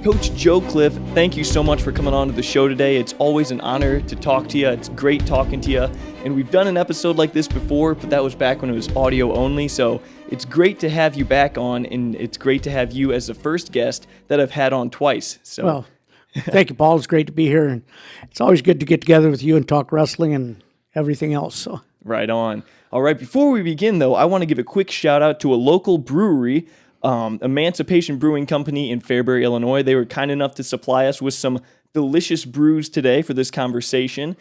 Coach Joe Cliffe, thank you so much for coming on to the show today. It's always an honor to talk to you. It's great talking to you. And we've done an episode like this before, but that was back when it was audio only. So it's great to have you back on, and it's great to have you as the first guest that I've had on twice. So, well, thank you, Paul. It's great to be here. And it's always good to get together with you and talk wrestling and everything else. So right on. All right, before we begin, though, I want to give a quick shout out to a local brewery, Emancipation Brewing Company in Fairbury, Illinois. They were kind enough to supply us with some delicious brews today for this conversation.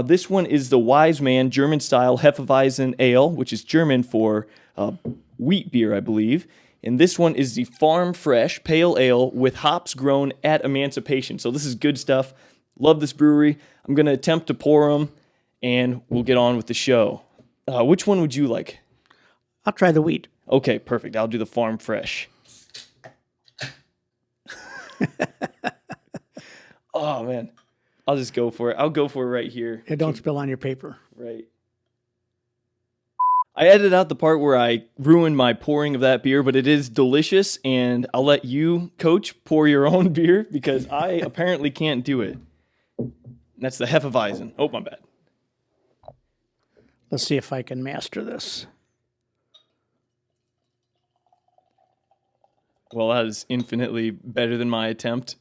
This one is the Wise Man German-style Hefeweizen Ale, which is German for wheat beer, I believe. And this one is the Farm Fresh Pale Ale with hops grown at Emancipation. So this is good stuff. Love this brewery. I'm going to attempt to pour them, and we'll get on with the show. Which one would you like? I'll try the wheat. Okay, perfect. I'll do the Farm Fresh. Oh, man. I'll just go for it. I'll go for it right here. Yeah, don't spill on your paper. Right. I edited out the part where I ruined my pouring of that beer, but it is delicious, and I'll let you, Coach, pour your own beer because I apparently can't do it. That's the Hefeweizen. Oh, my bad. Let's see if I can master this. Well, that is infinitely better than my attempt.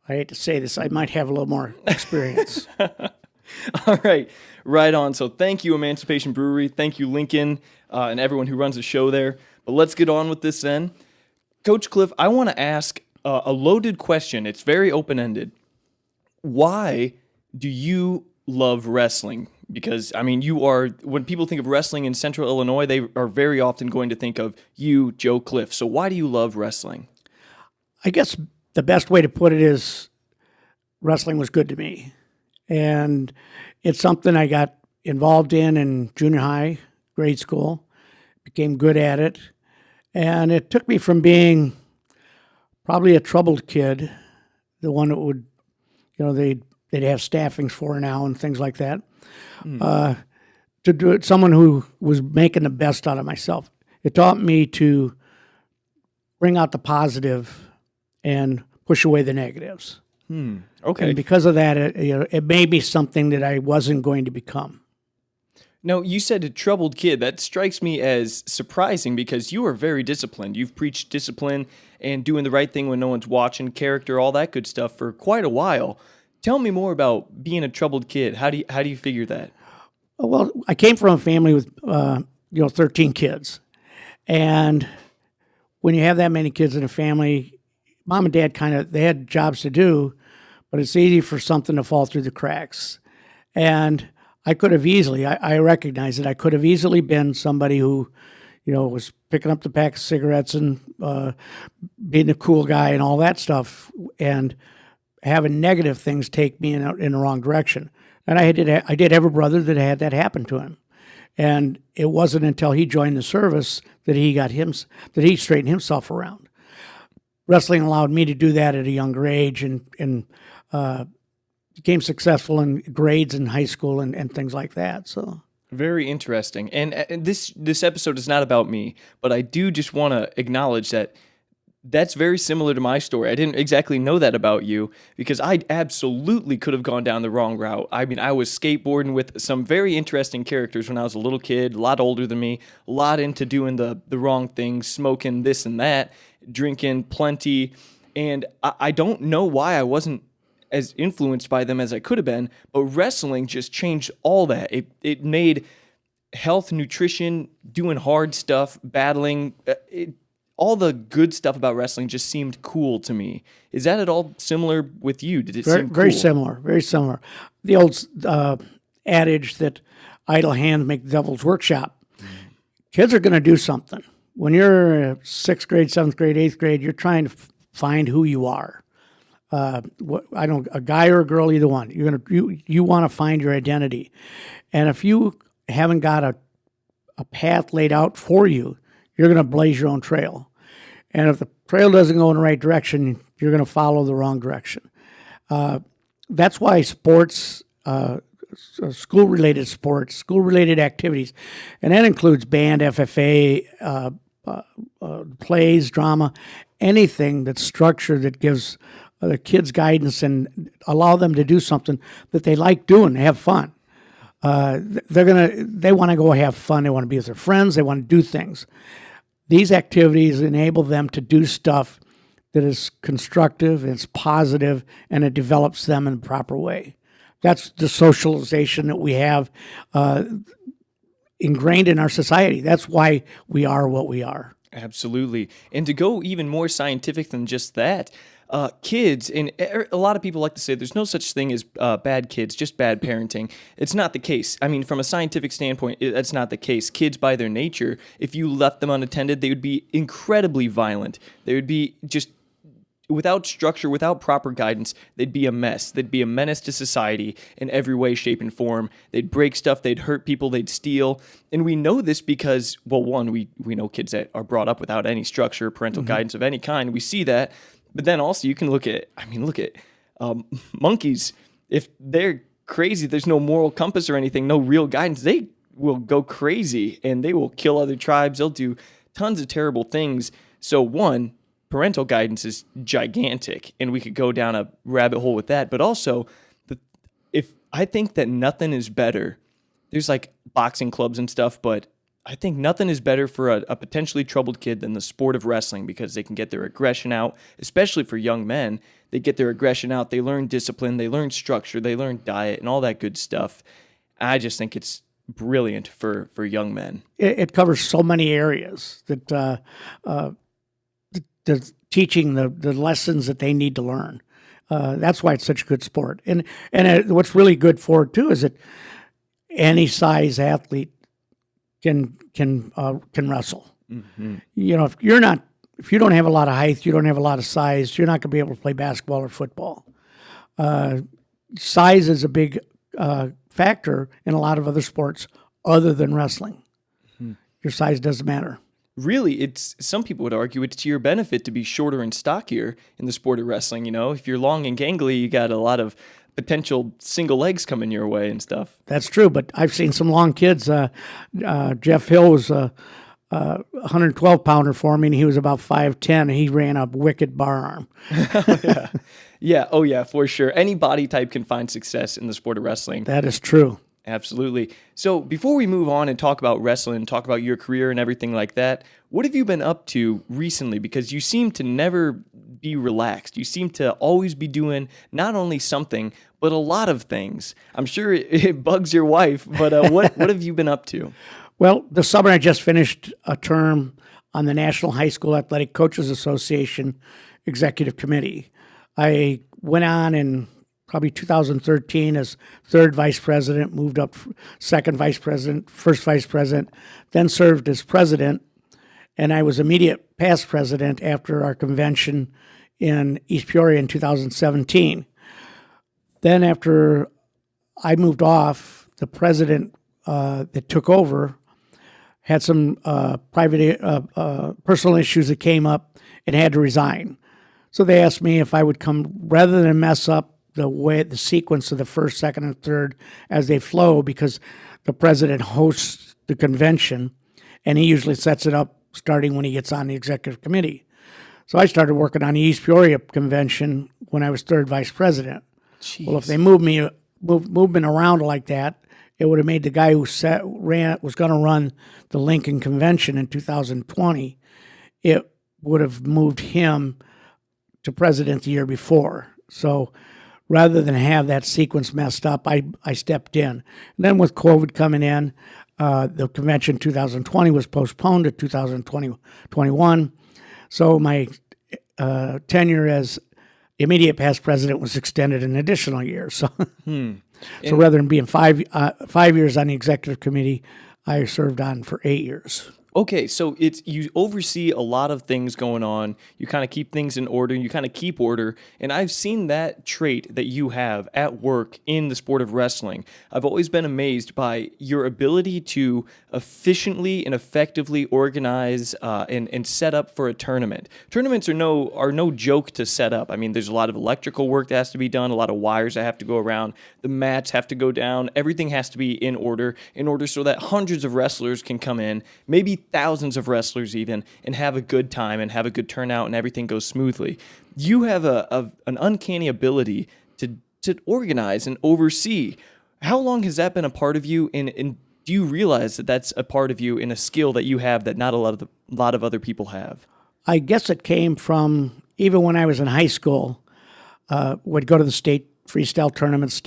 I hate to say this, I might have a little more experience. All right, right on. So thank you, Emancipation Brewery. Thank you, Lincoln, and everyone who runs the show there. But let's get on with this then. Coach Cliffe, I want to ask a loaded question. It's very open-ended. Why do you love wrestling? Because, I mean, you are, when people think of wrestling in Central Illinois, they are very often going to think of you, Joe Cliffe. So why do you love wrestling? I guess the best way to put it is wrestling was good to me. And it's something I got involved in junior high, grade school, became good at it. And it took me from being probably a troubled kid, the one that would, they'd have staffings for now and things like that, to do it, someone who was making the best out of myself. It taught me to bring out the positive and push away the negatives. Okay. And because of that, it made me something that I wasn't going to become. No, you said a troubled kid. That strikes me as surprising because you are very disciplined. You've preached discipline and doing the right thing when no one's watching, character, all that good stuff for quite a while. Tell me more about being a troubled kid. How do you figure that? Well, I came from a family with 13 kids, and when you have that many kids in a family, mom and dad they had jobs to do, but it's easy for something to fall through the cracks. And I could have easily, I recognize that I could have easily been somebody who, was picking up the pack of cigarettes and being a cool guy and all that stuff, and having negative things take me in the wrong direction. And I did have a brother that had that happen to him. And it wasn't until he joined the service that he straightened himself around. Wrestling allowed me to do that at a younger age and became successful in grades in high school and things like that. So very interesting. And this episode is not about me, but I do just want to acknowledge that that's very similar to my story. I didn't exactly know that about you because I absolutely could have gone down the wrong route. I mean, I was skateboarding with some very interesting characters when I was a little kid, a lot older than me, a lot into doing the wrong things, smoking this and that, drinking plenty. And I don't know why I wasn't as influenced by them as I could have been, but wrestling just changed all that. It made health, nutrition, doing hard stuff, battling, all the good stuff about wrestling just seemed cool to me. Is that at all similar with you? Did it seem cool? Very similar, very similar. The old adage that idle hands make the devil's workshop. Kids are going to do something. When you're 6th grade, 7th grade, 8th grade, you're trying to find who you are. A guy or a girl, either one. You want to find your identity. And if you haven't got a path laid out for you, you're going to blaze your own trail. And if the trail doesn't go in the right direction, you're going to follow the wrong direction. That's why sports, school-related sports, school-related activities, and that includes band, FFA, plays, drama, anything that's structured that gives the kids guidance and allow them to do something that they like doing, have fun. They want to go have fun. They want to be with their friends. They want to do things. These activities enable them to do stuff that is constructive, it's positive, and it develops them in the proper way. That's the socialization that we have ingrained in our society. That's why we are what we are. Absolutely. And to go even more scientific than just that, kids, and a lot of people like to say there's no such thing as bad kids, just bad parenting. It's not the case. I mean, from a scientific standpoint, that's not the case. Kids, by their nature, if you left them unattended, they would be incredibly violent. They would be just, without structure, without proper guidance, they'd be a mess. They'd be a menace to society in every way, shape, and form. They'd break stuff, they'd hurt people, they'd steal. And we know this because, well, one, we know kids that are brought up without any structure, parental guidance of any kind. We see that. But then also you can look at monkeys. If they're crazy, there's no moral compass or anything, no real guidance, they will go crazy and they will kill other tribes. They'll do tons of terrible things. So one, parental guidance is gigantic, and we could go down a rabbit hole with that. But also, if I think that nothing is better, there's like boxing clubs and stuff, but I think nothing is better for a potentially troubled kid than the sport of wrestling, because they can get their aggression out, especially for young men. They get their aggression out, they learn discipline, they learn structure, they learn diet, and all that good stuff. I just think it's brilliant for young men. It covers so many areas that the teaching the lessons that they need to learn. That's why it's such a good sport. And what's really good for it too is that any size athlete can wrestle. Mm-hmm. You know, if you don't have a lot of height, you don't have a lot of size, you're not going to be able to play basketball or football. Size is a big factor in a lot of other sports other than wrestling. Mm-hmm. Your size doesn't matter. Really, some people would argue it's to your benefit to be shorter and stockier in the sport of wrestling. You know, if you're long and gangly, you got a lot of potential single legs coming your way and stuff. That's true, but I've seen some long kids. Jeff Hill was a 112-pounder for me, and he was about 5'10", and he ran a wicked bar arm. Yeah. Yeah, oh yeah, for sure. Any body type can find success in the sport of wrestling. That is true. Absolutely. So before we move on and talk about wrestling and talk about your career and everything like that, what have you been up to recently? Because you seem to never be relaxed. You seem to always be doing not only something, but a lot of things. I'm sure it bugs your wife, but what have you been up to? Well, this summer I just finished a term on the National High School Athletic Coaches Association Executive Committee. I went on in probably 2013 as third vice president, moved up second vice president, first vice president, then served as president, and I was immediate past president after our convention in East Peoria in 2017. Then after I moved off, the president that took over had some private personal issues that came up and had to resign. So they asked me if I would come, rather than mess up the sequence of the first, second, and third as they flow, because the president hosts the convention, and he usually sets it up starting when he gets on the executive committee. So I started working on the East Peoria convention when I was third vice president. Jeez. Well, if they moved me around like that, it would have made the guy who was going to run the Lincoln convention in 2020, it would have moved him to president the year before. So rather than have that sequence messed up, I stepped in. And then with COVID coming in, the convention 2020 was postponed to 2021. So my tenure as immediate past president was extended an additional year. So, so rather than being 5 years on the executive committee, I served on for 8 years. Okay, so you oversee a lot of things going on. You kind of keep things in order. You kind of keep order. And I've seen that trait that you have at work in the sport of wrestling. I've always been amazed by your ability to efficiently and effectively organize and set up for a tournament. Tournaments are no joke to set up. I mean, there's a lot of electrical work that has to be done, a lot of wires that have to go around. The mats have to go down. Everything has to be in order so that hundreds of wrestlers can come in, maybe thousands of wrestlers even and have a good time and have a good turnout and everything goes smoothly. You have an uncanny ability to organize and oversee. How long has that been a part of you? And do you realize that that's a part of you and a skill that you have that not a lot of other people have? I guess it came from even when I was in high school. Would go to the state freestyle tournament.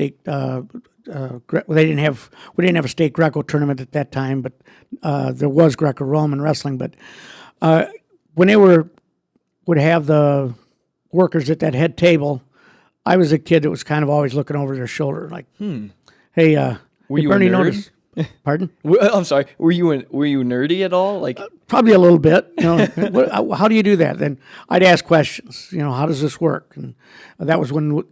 We didn't have a state Greco tournament at that time, but there was Greco-Roman wrestling. But when they would have the workers at that head table, I was a kid that was kind of always looking over their shoulder, like, "Hey, Were you Bernie a nerd? noticed?" Pardon? I'm sorry. Were you nerdy at all? Like, Probably a little bit. How do you do that? Then I'd ask questions. How does this work? And that was when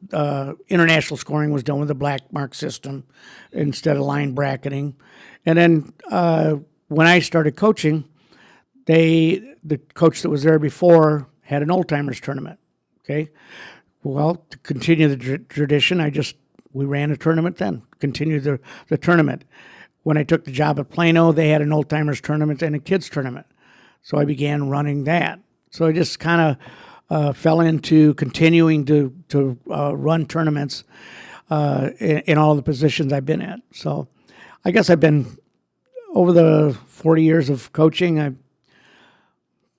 international scoring was done with the black mark system instead of line bracketing. And then when I started coaching, the coach that was there before had an old timers tournament. Okay, well, to continue the tradition, we ran a tournament then. Continued the tournament. When I took the job at Plano, they had an old-timers tournament and a kids tournament. So I began running that. So I just kind of fell into continuing to run tournaments in all the positions I've been at. So I guess I've been, over the 40 years of coaching, I've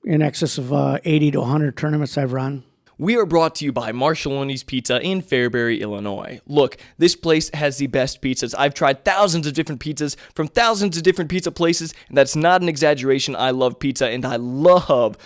in excess of 80 to 100 tournaments I've run. We are brought to you by Marshallone's Pizza in Fairbury, Illinois. Look, this place has the best pizzas. I've tried thousands of different pizzas from thousands of different pizza places, and that's not an exaggeration. I love pizza, and I love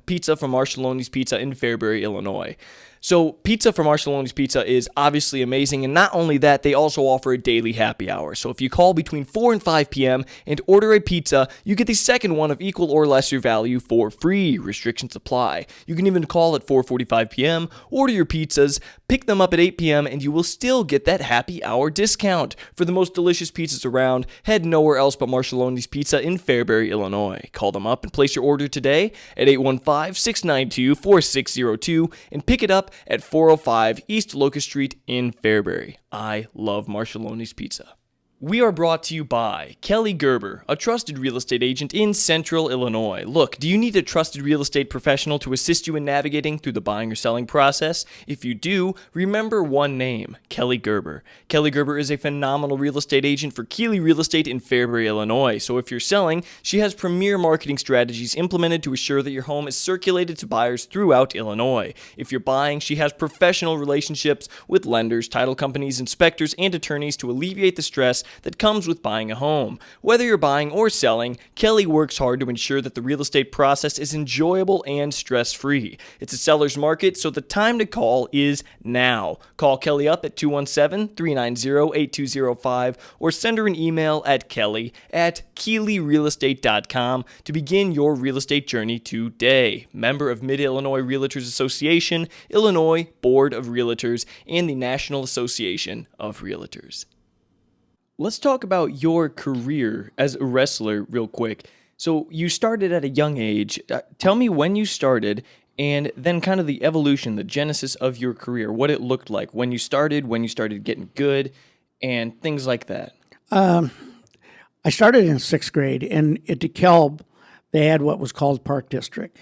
pizza from Marshallone's Pizza in Fairbury, Illinois. So pizza from Marshallone's Pizza is obviously amazing, and not only that, they also offer a daily happy hour. So if you call between 4 and 5 p.m. and order a pizza, you get the second one of equal or lesser value for free. Restrictions apply. You can even call at 4:45 p.m., order your pizzas, pick them up at 8 p.m., and you will still get that happy hour discount. For the most delicious pizzas around, head nowhere else but Marshallone's Pizza in Fairbury, Illinois. Call them up and place your order today at 815-692-4602 and pick it up at 405 East Locust Street in Fairbury. I love Marshallone's Pizza. We are brought to you by Kelly Gerber, a trusted real estate agent in Central Illinois. Look, do you need a trusted real estate professional to assist you in navigating through the buying or selling process? If you do, remember one name, Kelly Gerber. Kelly Gerber is a phenomenal real estate agent for Keeley Real Estate in Fairbury, Illinois. So if you're selling, she has premier marketing strategies implemented to assure that your home is circulated to buyers throughout Illinois. If you're buying, she has professional relationships with lenders, title companies, inspectors, and attorneys to alleviate the stress that comes with buying a home. Whether you're buying or selling, Kelly works hard to ensure that the real estate process is enjoyable and stress-free. It's a seller's market, so the time to call is now. Call Kelly up at 217-390-8205 or send her an email at kelly@keeleyrealestate.com to begin your real estate journey today. Member of Mid-Illinois Realtors Association, Illinois Board of Realtors, and the National Association of Realtors. Let's talk about your career as a wrestler real quick. So you started at a young age. Tell me when you started and then kind of the evolution, the genesis of your career, what it looked like when you started getting good, and things like that. I started in 6th grade, and at DeKalb, they had what was called Park District.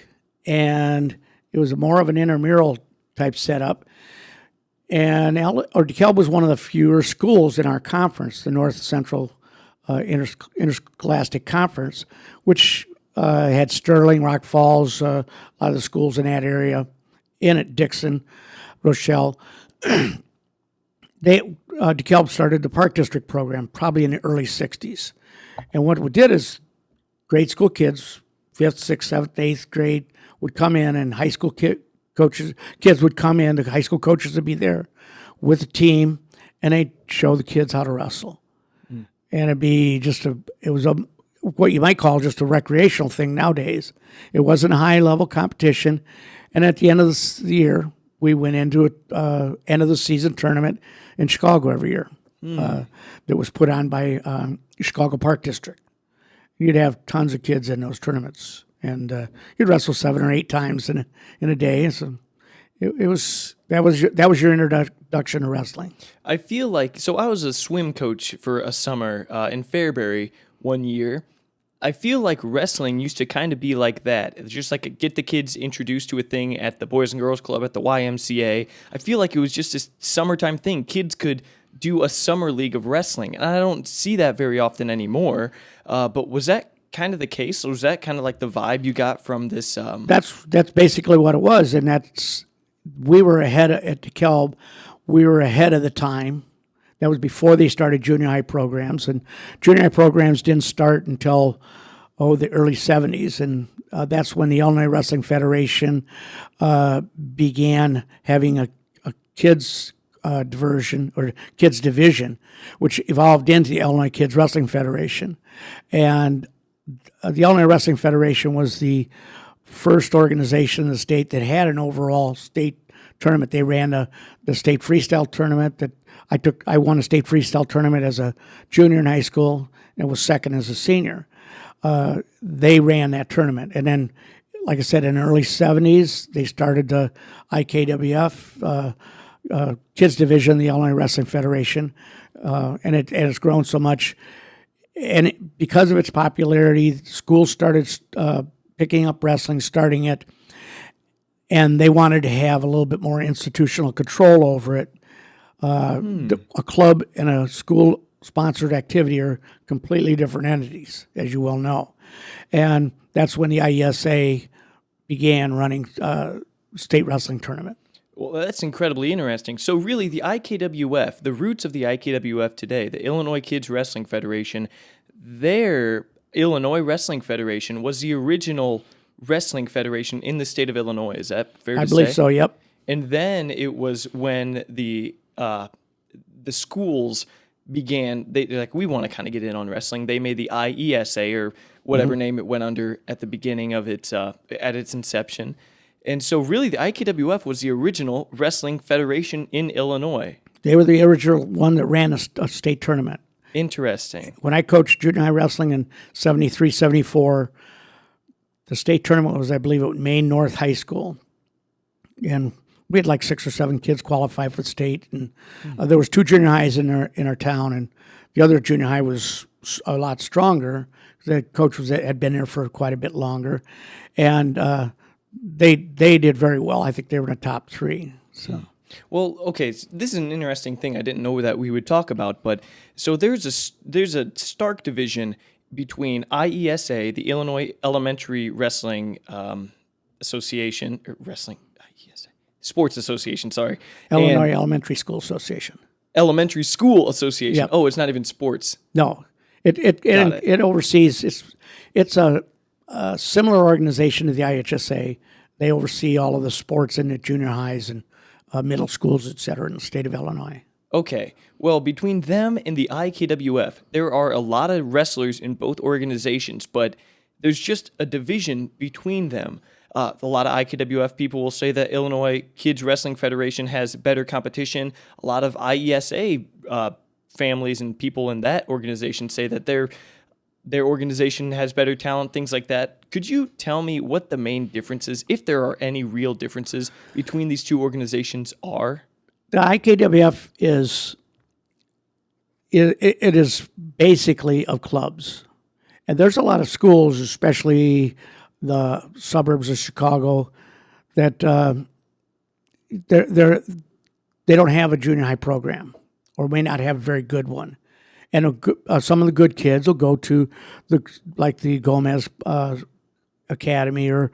And it was more of an intramural type setup. And DeKalb was one of the fewer schools in our conference, the North Central Interscholastic Conference, which had Sterling, Rock Falls, a lot of the schools in that area, in it, Dixon, Rochelle. DeKalb started the Park District program probably in the early 60s. And what we did is grade school kids, 5th, 6th, 7th, 8th grade, would come in, and high school kids would come in, the high school coaches would be there with a team, and they'd show the kids how to wrestle. And it'd be what you might call just a recreational thing nowadays. It wasn't a high-level competition. And at the end of the year, we went into a end of the season tournament in Chicago every year that was put on by Chicago Park District. You'd have tons of kids in those tournaments. And you'd wrestle 7 or 8 times in a day. So that was your introduction to wrestling. I feel like, so I was a swim coach for a summer in Fairbury one year. I feel like wrestling used to kind of be like that. It's just like get the kids introduced to a thing at the Boys and Girls Club, at the YMCA. I feel like it was just a summertime thing. Kids could do a summer league of wrestling. And I don't see that very often anymore. But was that kind of the case? Or was that kind of like the vibe you got from this? That's basically what it was. And we were ahead at DeKalb. We were ahead of the time. That was before they started junior high programs, and junior high programs didn't start until the early 70s, and that's when the Illinois Wrestling Federation began having a kids diversion or kids division, which evolved into the Illinois Kids Wrestling Federation. And the Illinois Wrestling Federation was the first organization in the state that had an overall state tournament. They ran the state freestyle tournament that I won a state freestyle tournament as a junior in high school and was second as a senior. They ran that tournament. And then, like I said, in the early 70s, they started the IKWF kids division, the Illinois Wrestling Federation, and it's grown so much. And because of its popularity, schools started picking up wrestling, starting it, and they wanted to have a little bit more institutional control over it. A club and a school-sponsored activity are completely different entities, as you well know. And that's when the IESA began running state wrestling tournament. Well, that's incredibly interesting. So really, the IKWF, the roots of the IKWF today, the Illinois Kids Wrestling Federation, their Illinois Wrestling Federation was the original wrestling federation in the state of Illinois. Is that fair to say? I believe so, yep. And then it was when the schools began, they're like, we want to kind of get in on wrestling. They made the IESA or whatever name it went under at the beginning of its at its inception. And so really the IKWF was the original wrestling federation in Illinois. They were the original one that ran a state tournament. Interesting. When I coached junior high wrestling in 73, 74, the state tournament was, I believe, at Maine North High School. And we had like 6 or 7 kids qualify for state, and there was 2 junior highs in our town, and the other junior high was a lot stronger. The coach had been there for quite a bit longer, and they did very well. I think they were in the top 3. So. Well, okay, this is an interesting thing I didn't know that we would talk about, but so there's a stark division between IESA, the Illinois Elementary Wrestling Association, or Wrestling. Sports Association, sorry. Illinois Elementary School Association. Elementary School Association. Yep. Oh, it's not even sports. No. It oversees, it's a similar organization to the IHSA. They oversee all of the sports in the junior highs and middle schools, et cetera, in the state of Illinois. Okay. Well, between them and the IKWF, there are a lot of wrestlers in both organizations, but there's just a division between them. A lot of IKWF people will say that Illinois Kids Wrestling Federation has better competition. A lot of IESA families and people in that organization say that their organization has better talent, things like that. Could you tell me what the main differences, if there are any real differences, between these two organizations are? The IKWF is basically of clubs. And there's a lot of schools, especially the suburbs of Chicago, that they don't have a junior high program, or may not have a very good one. And some of the good kids will go to the Gomez Academy or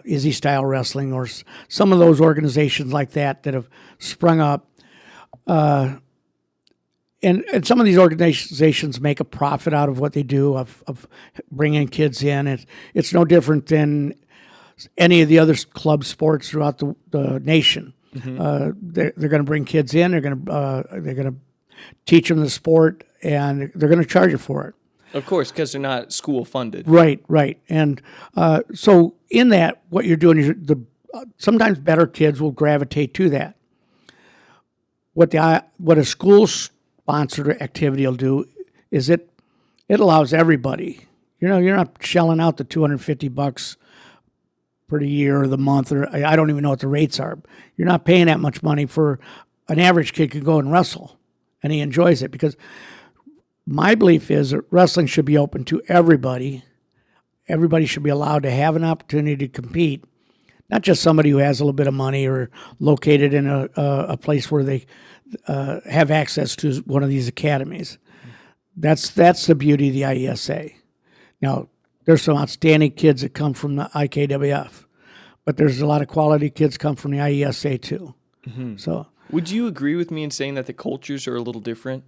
Izzy Style Wrestling, or some of those organizations like that have sprung up. And some of these organizations make a profit out of what they do of bringing kids in. It's no different than any of the other club sports throughout the nation. They're going to bring kids in. They're going to teach them the sport, and they're going to charge you for it. Of course, because they're not school funded. Right. And so in that, what you're doing is sometimes better kids will gravitate to that. What a school sponsored activity will do is it allows everybody. You're not shelling out the $250 per year or the month, or I don't even know what the rates are. You're not paying that much money for an average kid can go and wrestle, and he enjoys it, because My belief is that wrestling should be open to everybody. Everybody should be allowed to have an opportunity to compete, not just somebody who has a little bit of money or located in a place where they have access to one of these academies. That's the beauty of the IESA. Now, there's some outstanding kids that come from the IKWF, but there's a lot of quality kids come from the IESA too. So, would you agree with me in saying that the cultures are a little different?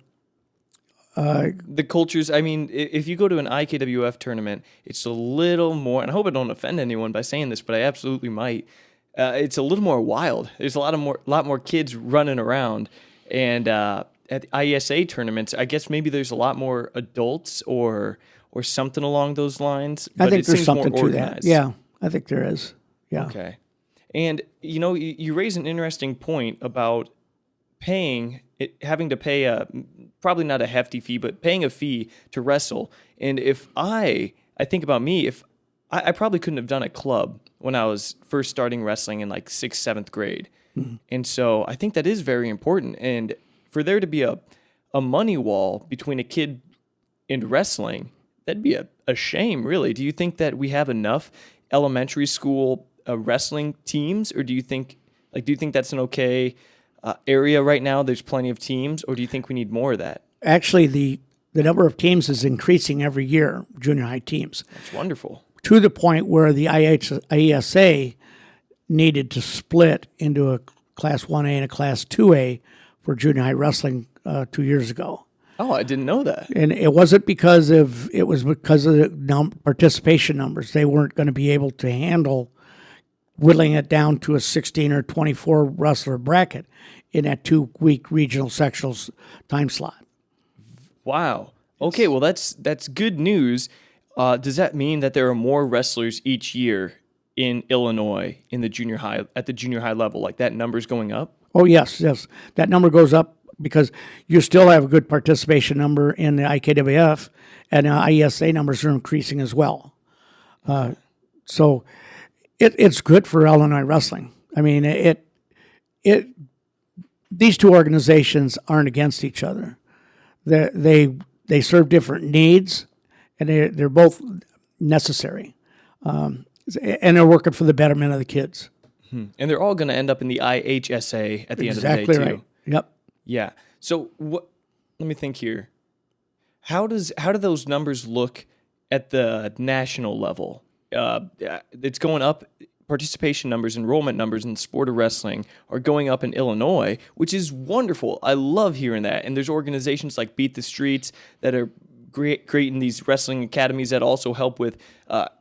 The cultures, I mean, if you go to an IKWF tournament, it's a little more, and I hope I don't offend anyone by saying this, but I absolutely might. It's a little more wild. There's a lot more kids running around, and at the IESA tournaments, I guess maybe there's a lot more adults or something along those lines. I But think it there's seems something more to organized. that. Yeah, I think there is. Yeah. Okay. And, you raise an interesting point about having to pay probably not a hefty fee, but paying a fee to wrestle. And if I think about me, if I probably couldn't have done a club when I was first starting wrestling in like 6th, 7th grade. And so I think that is very important. And for there to be a money wall between a kid and wrestling, that'd be a shame, really. Do you think that we have enough elementary school wrestling teams, or do you think that's an okay area right now? There's plenty of teams, or do you think we need more of that? Actually, the number of teams is increasing every year, junior high teams, That's wonderful. to the point where the IESA needed to split into a Class 1A and a Class 2A for junior high wrestling 2 years ago. Oh, I didn't know that. And it was because of the participation numbers. They weren't going to be able to handle whittling it down to a 16 or 24 wrestler bracket in that 2-week regional sectionals time slot. Wow. Okay, well that's good news. Does that mean that there are more wrestlers each year in Illinois at the junior high level? Like that number's going up? Oh, yes. That number goes up because you still have a good participation number in the IKWF, and IESA numbers are increasing as well. So it's good for Illinois wrestling. I mean, these two organizations aren't against each other. They serve different needs, and they're both necessary. And they're working for the betterment of the kids. And they're all going to end up in the IHSA at the end of the day, too. Exactly right. Yep. Yeah. So let me think here. How do those numbers look at the national level? It's going up. Participation numbers, enrollment numbers in the sport of wrestling are going up in Illinois, which is wonderful. I love hearing that. And there's organizations like Beat the Streets that are creating these wrestling academies that also help with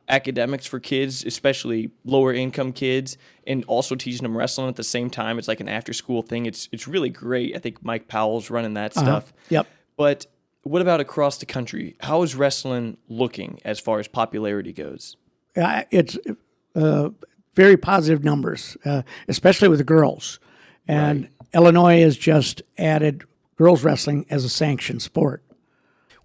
academics for kids, especially lower income kids, and also teaching them wrestling at the same time. It's like an after school thing. It's really great. I think Mike Powell's running that stuff. Yep. But what about across the country? How is wrestling looking as far as popularity goes? It's very positive numbers, especially with the girls. And Illinois has just added girls wrestling as a sanctioned sport.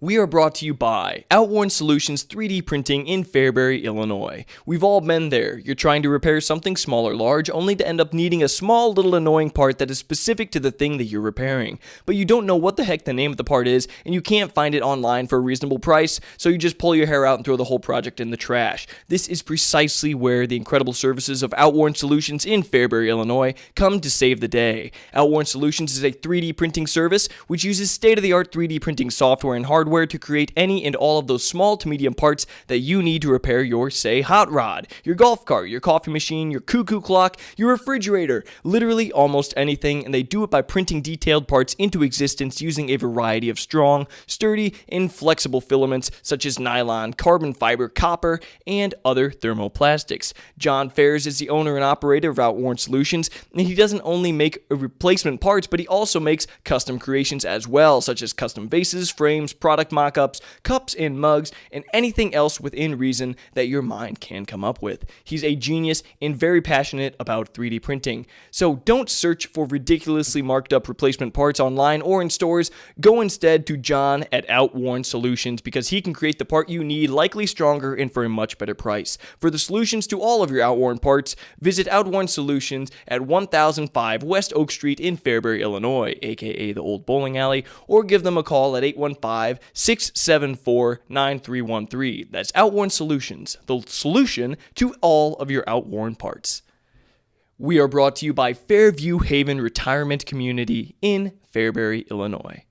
We are brought to you by Outworn Solutions 3D Printing in Fairbury, Illinois. We've all been there. You're trying to repair something small or large, only to end up needing a small little annoying part that is specific to the thing that you're repairing. But you don't know what the heck the name of the part is, and you can't find it online for a reasonable price, so you just pull your hair out and throw the whole project in the trash. This is precisely where the incredible services of Outworn Solutions in Fairbury, Illinois come to save the day. Outworn Solutions is a 3D printing service which uses state-of-the-art 3D printing software and hardware to create any and all of those small to medium parts that you need to repair your, say, hot rod, your golf cart, your coffee machine, your cuckoo clock, your refrigerator, literally almost anything, and they do it by printing detailed parts into existence using a variety of strong, sturdy, and flexible filaments such as nylon, carbon fiber, copper, and other thermoplastics. John Fairs is the owner and operator of Outworn Solutions, and he doesn't only make replacement parts, but he also makes custom creations as well, such as custom vases, frames, product mock-ups, cups and mugs, and anything else within reason that your mind can come up with. He's a genius and very passionate about 3D printing. So don't search for ridiculously marked up replacement parts online or in stores. Go instead to John at Outworn Solutions because he can create the part you need, likely stronger and for a much better price. For the solutions to all of your Outworn parts, visit Outworn Solutions at 1005 West Oak Street in Fairbury, Illinois, aka the Old Bowling Alley, or give them a call at 815 674-9313. That's Outworn Solutions, the solution to all of your outworn parts. We are brought to you by Fairview Haven Retirement Community in Fairbury, Illinois.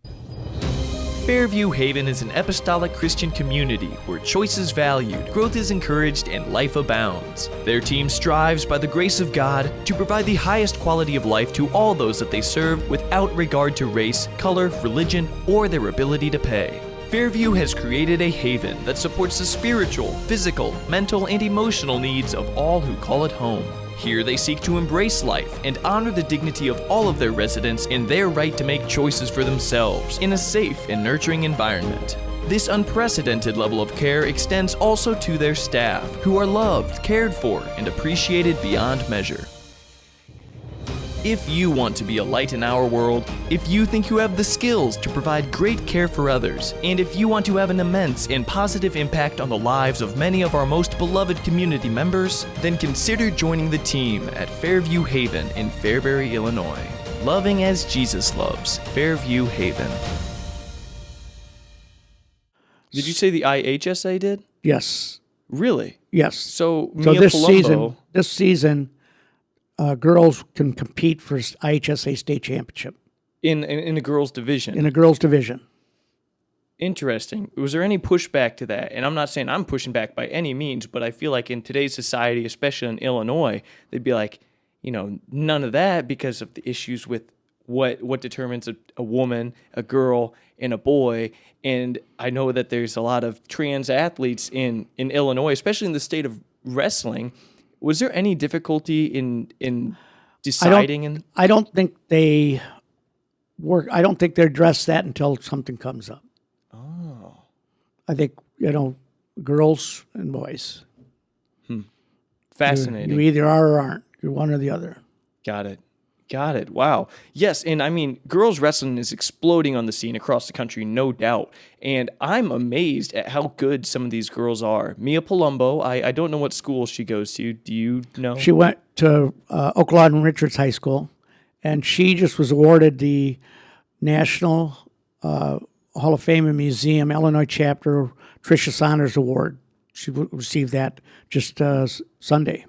Fairview Haven is an apostolic Christian community where choice is valued, growth is encouraged, and life abounds. Their team strives by the grace of God to provide the highest quality of life to all those that they serve without regard to race, color, religion, or their ability to pay. Fairview has created a haven that supports the spiritual, physical, mental, and emotional needs of all who call it home. Here they seek to embrace life and honor the dignity of all of their residents and their right to make choices for themselves in a safe and nurturing environment. This unprecedented level of care extends also to their staff, who are loved, cared for, and appreciated beyond measure. If you want to be a light in our world, if you think you have the skills to provide great care for others, and if you want to have an immense and positive impact on the lives of many of our most beloved community members, then consider joining the team at Fairview Haven in Fairbury, Illinois. Loving as Jesus loves, Fairview Haven. Did you say the IHSA did? Yes. Really? Yes. So this season, girls can compete for IHSA state championship in a girls' division. in a girls' division. Interesting. Was there any pushback to that? And I'm not saying I'm pushing back by any means, but I feel like in today's society, especially in Illinois, they'd be like, none of that because of the issues with what determines a woman, a girl, and a boy. And I know that there's a lot of trans athletes in Illinois, especially in the state of wrestling. Was there any difficulty in deciding? I don't think they work. I don't think they address that until something comes up. Oh, I think girls and boys. Fascinating. You either are or aren't. You're one or the other. Got it. Wow. Yes, and I mean, girls wrestling is exploding on the scene across the country, no doubt. And I'm amazed at how good some of these girls are. Mia Palumbo, I don't know what school she goes to. Do you know? She went to Oakland Richards High School, and she just was awarded the National Hall of Fame and Museum Illinois Chapter Tricia Saunders Award. She received that just Sunday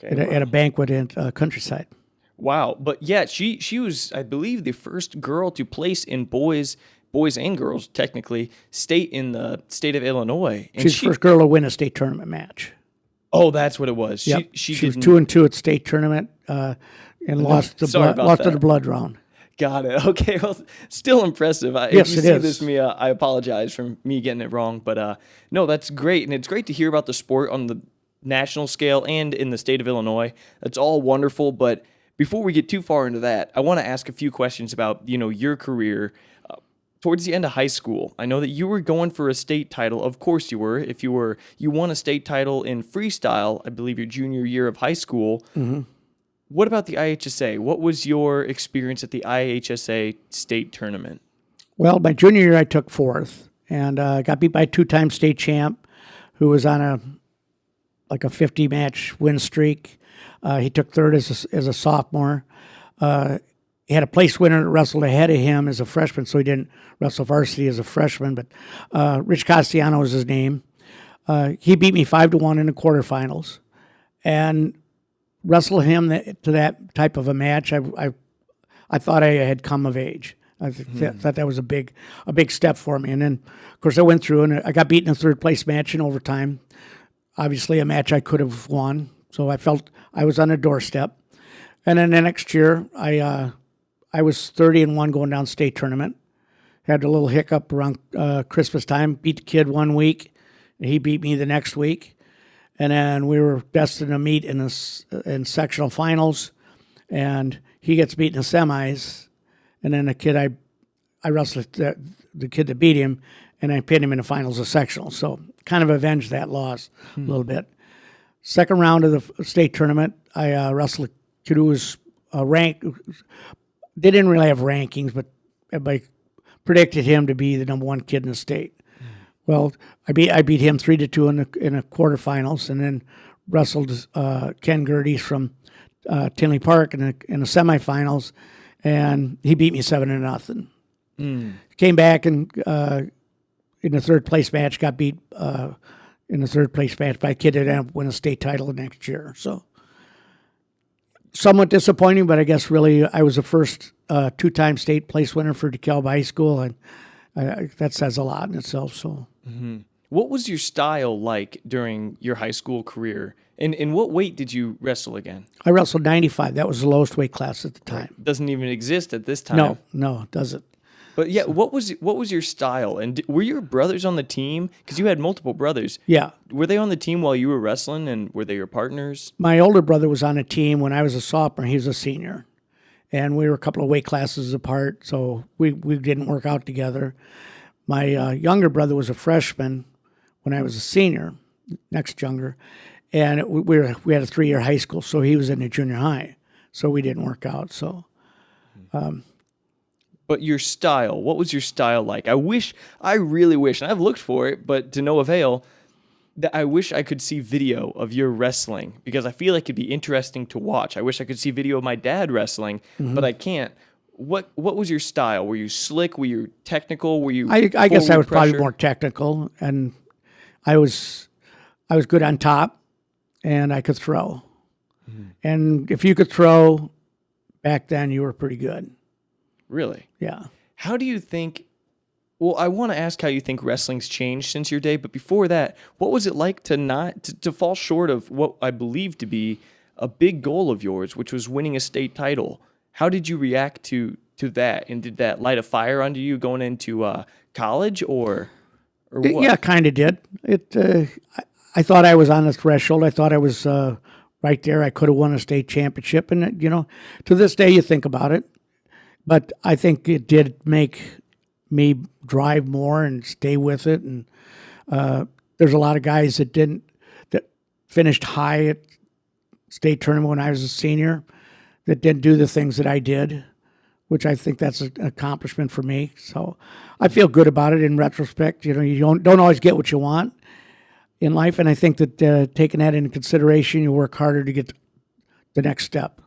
at a banquet in Countryside. Wow. But yeah, she was, I believe, the first girl to place in boys and girls, technically, state in the state of Illinois. And she's the first girl to win a state tournament match. Oh, that's what it was. Yep. She was 2-2 at state tournament and lost to the blood round. Got it. Okay. Well, still impressive. Yes, if you see this, Mia, I apologize for me getting it wrong. But no, that's great. And it's great to hear about the sport on the national scale and in the state of Illinois. That's all wonderful. But before we get too far into that, I want to ask a few questions about, your career. Towards the end of high school, I know that you were going for a state title. Of course you were. You won a state title in freestyle, I believe your junior year of high school. Mm-hmm. What about the IHSA? What was your experience at the IHSA state tournament? Well, my junior year, I took fourth and got beat by a two-time state champ who was on a 50-match win streak. He took third as a sophomore. He had a place winner that wrestled ahead of him as a freshman, so he didn't wrestle varsity as a freshman. But Rich Castellano was his name. He beat me 5-1 in the quarterfinals, and wrestled him to that type of a match. I thought I had come of age. I thought that was a big step for me. And then, of course, I went through and I got beaten in a third place match in overtime. Obviously, a match I could have won. So I felt I was on a doorstep. And then the next year, I was 30-1 going down state tournament. Had a little hiccup around Christmas time. Beat the kid 1 week. And he beat me the next week. And then we were destined to meet in sectional finals. And he gets beat in the semis. And then the kid I wrestled the kid that beat him, and I pinned him in the finals of sectional. So kind of avenged that loss a little bit. Second round of the state tournament, I wrestled a kid who was ranked. They didn't really have rankings, but everybody predicted him to be the number one kid in the state. Well, I beat him 3-2 in the quarterfinals, and then wrestled Ken Gerdes from Tinley Park in the semifinals, and he beat me 7-0. Came back and in the third place match got beat in the third place match by a kid that ended up winning a state title the next year. So somewhat disappointing, but I guess really I was the first two-time state place winner for DeKalb High School, and that says a lot in itself. So, What was your style like during your high school career? And in what weight did you wrestle again? I wrestled 95. That was the lowest weight class at the time. Doesn't even exist at this time. No, it doesn't. But yeah, what was your style? And were your brothers on the team? Because you had multiple brothers. Yeah. Were they on the team while you were wrestling, and were they your partners? My older brother was on a team when I was a sophomore. He was a senior. And we were a couple of weight classes apart, so we didn't work out together. My younger brother was a freshman when I was a senior, next younger. And we had a 3-year high school, so he was in the junior high. So we didn't work out, so... But your style, what was your style like? I really wish, and I've looked for it, but to no avail, that I wish I could see video of your wrestling, because I feel like it'd be interesting to watch. I wish I could see video of my dad wrestling, but I can't. What was your style? Were you slick? Were you technical? Were you I guess I was pressure? probably more technical, and I was good on top, and I could throw. And if you could throw, back then you were pretty good. Really? Yeah. How do you think... Well, I want to ask how you think wrestling's changed since your day, but before that, what was it like to fall short of what I believe to be a big goal of yours, which was winning a state title? How did you react to that, and did that light a fire under you going into college, or what? Yeah, kind of did. I thought I was on the threshold. I thought I was right there. I could have won a state championship, and to this day you think about it. But I think it did make me drive more and stay with it. And there's a lot of guys that finished high at state tournament when I was a senior that didn't do the things that I did, which I think that's an accomplishment for me. So I feel good about it in retrospect. You don't always get what you want in life, and I think that taking that into consideration, you work harder to get the next step.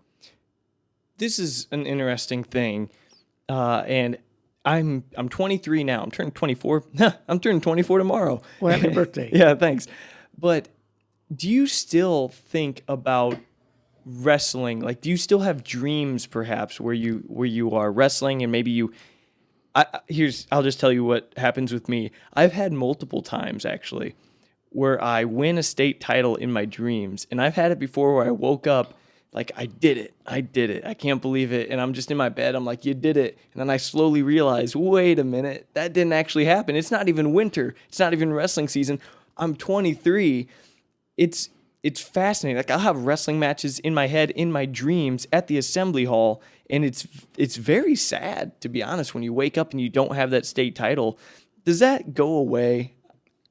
This is an interesting thing, and I'm 23 now. I'm turning 24. I'm turning 24 tomorrow. Well, happy birthday. Yeah, thanks. But do you still think about wrestling? Like, do you still have dreams, perhaps, where you are wrestling, and maybe you? I'll just tell you what happens with me. I've had multiple times actually where I win a state title in my dreams, and I've had it before where I woke up. Like, I did it. I can't believe it. And I'm just in my bed. I'm like, you did it. And then I slowly realize, wait a minute, that didn't actually happen. It's not even winter. It's not even wrestling season. I'm 23. It's fascinating. Like, I'll have wrestling matches in my head, in my dreams, at the assembly hall. And it's very sad, to be honest, when you wake up and you don't have that state title. Does that go away?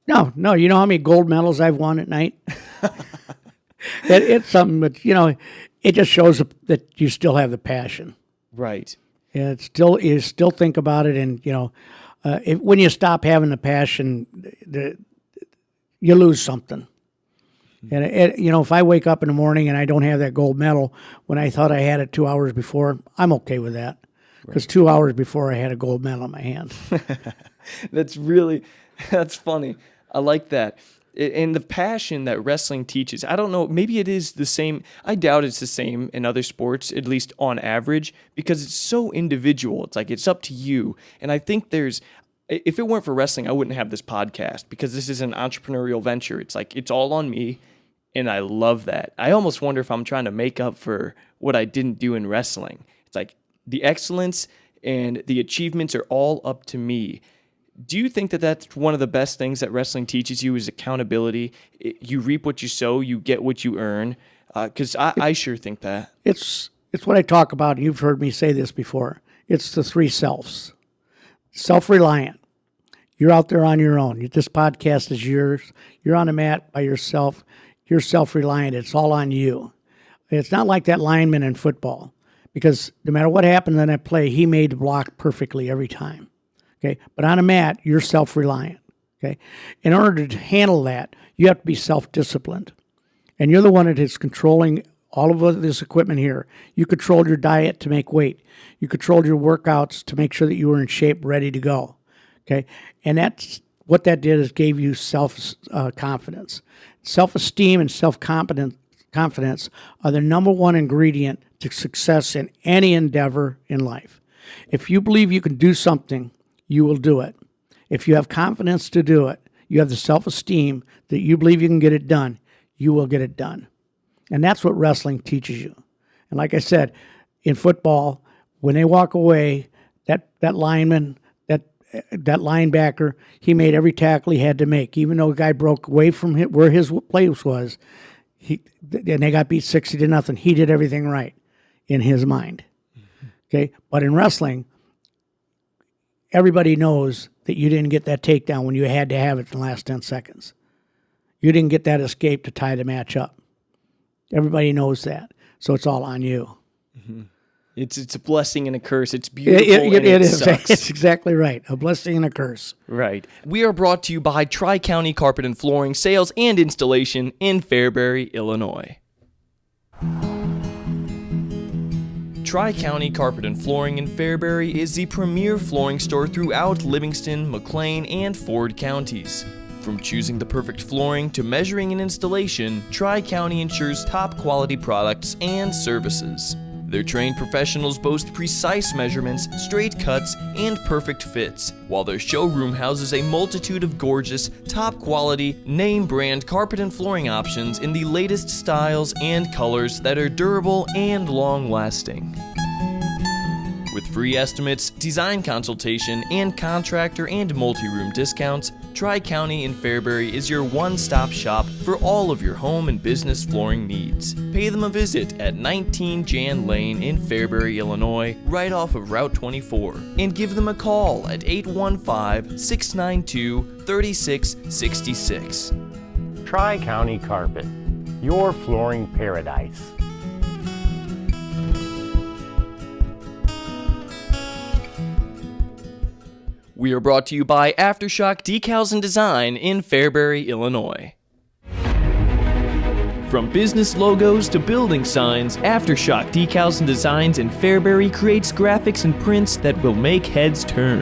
No. You know how many gold medals I've won at night? It's something, but it just shows that you still have the passion. Right. And you still think about it, and when you stop having the passion, you lose something. And if I wake up in the morning and I don't have that gold medal when I thought I had it 2 hours before, I'm okay with that, because 2 hours before I had a gold medal in my hand. That's funny. I like that. And the passion that wrestling teaches, I don't know, maybe it is the same. I doubt it's the same in other sports, at least on average, because it's so individual. It's like, it's up to you. And I think if it weren't for wrestling, I wouldn't have this podcast, because this is an entrepreneurial venture. It's like, it's all on me, and I love that. I almost wonder if I'm trying to make up for what I didn't do in wrestling. It's like, the excellence and the achievements are all up to me. Do you think that that's one of the best things that wrestling teaches you, is accountability? You reap what you sow, you get what you earn. Because I sure think that. It's what I talk about, and you've heard me say this before. It's the 3 selves. Self-reliant. You're out there on your own. This podcast is yours. You're on the mat by yourself. You're self-reliant. It's all on you. It's not like that lineman in football, because no matter what happened in that play, he made the block perfectly every time. Okay, but on a mat, you're self-reliant. Okay, in order to handle that, you have to be self-disciplined, and you're the one that is controlling all of this equipment here. You controlled your diet to make weight. You controlled your workouts to make sure that you were in shape, ready to go. Okay, and that's what that did is gave you self-confidence. Self-esteem and self-confidence are the number one ingredient to success in any endeavor in life. If you believe you can do something, you will do it. If you have confidence to do it, you have the self-esteem that you believe you can get it done, you will get it done. And that's what wrestling teaches you. And like I said, in football, when they walk away, that lineman, that linebacker, he made every tackle he had to make. Even though a guy broke away from where his place was, and they got beat 60-0, he did everything right in his mind. Mm-hmm. Okay? But in wrestling, everybody knows that you didn't get that takedown when you had to have it in the last 10 seconds. You didn't get that escape to tie the match up. Everybody knows that. So it's all on you. Mm-hmm. It's a blessing and a curse. It's beautiful and it is. Sucks. It's exactly right. A blessing and a curse. Right. We are brought to you by TriCounty Carpet and Flooring Sales and Installation in Fairbury, Illinois. TriCounty Carpet and Flooring in Fairbury is the premier flooring store throughout Livingston, McLean, and Ford counties. From choosing the perfect flooring to measuring and installation, TriCounty ensures top quality products and services. Their trained professionals boast precise measurements, straight cuts, and perfect fits, while their showroom houses a multitude of gorgeous, top-quality, name-brand carpet and flooring options in the latest styles and colors that are durable and long-lasting. With free estimates, design consultation, and contractor and multi-room discounts, TriCounty in Fairbury is your one-stop shop for all of your home and business flooring needs. Pay them a visit at 19 Jan Lane in Fairbury, Illinois, right off of Route 24, and give them a call at 815-692-3666. TriCounty Carpet, your flooring paradise. We are brought to you by Aftershock Decals and Design in Fairbury, Illinois. From business logos to building signs, Aftershock Decals and Designs in Fairbury creates graphics and prints that will make heads turn.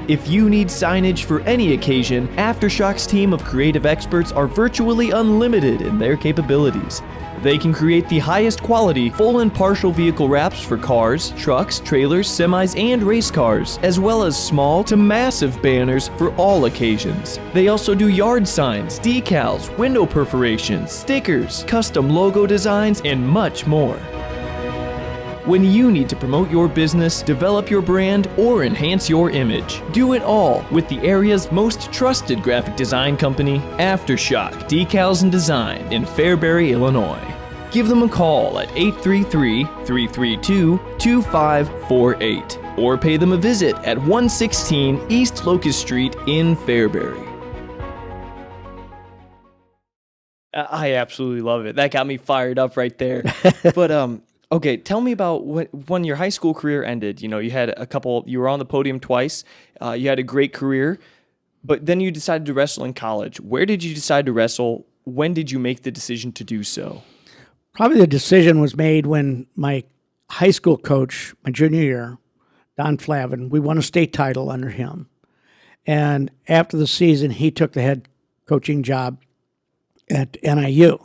If you need signage for any occasion, Aftershock's team of creative experts are virtually unlimited in their capabilities. They can create the highest quality full and partial vehicle wraps for cars, trucks, trailers, semis, and race cars, as well as small to massive banners for all occasions. They also do yard signs, decals, window perforations, stickers, custom logo designs, and much more. When you need to promote your business, develop your brand, or enhance your image, do it all with the area's most trusted graphic design company, Aftershock Decals and Design in Fairbury, Illinois. Give them a call at 833-332-2548 or pay them a visit at 116 East Locust Street in Fairbury. I absolutely love it. That got me fired up right there. But okay, tell me about when your high school career ended. You know, you were on the podium twice. You had a great career, but then you decided to wrestle in college. Where did you decide to wrestle? When did you make the decision to do so? Probably the decision was made when my high school coach, my junior year, Don Flavin, we won a state title under him. And after the season, he took the head coaching job at NIU.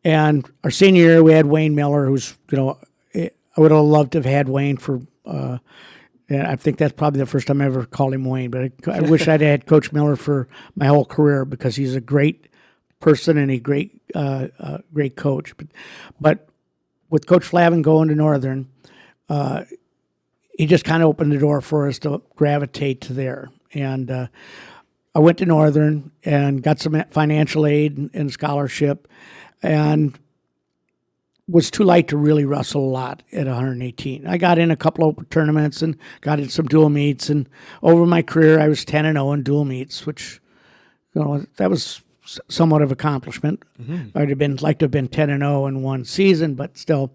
And our senior year, we had Wayne Miller, who's, I would have loved to have had Wayne for, I think that's probably the first time I ever called him Wayne, but I wish I'd had Coach Miller for my whole career because he's a great person and a great coach. But with Coach Flavin going to Northern, he just kind of opened the door for us to gravitate to there. And I went to Northern and got some financial aid and scholarship, and was too light to really wrestle a lot at 118. I got in a couple of tournaments and got in some dual meets, and over my career I was 10-0 in dual meets, which that was somewhat of accomplishment. Mm-hmm. I'd have liked to have been 10-0 in one season, but still,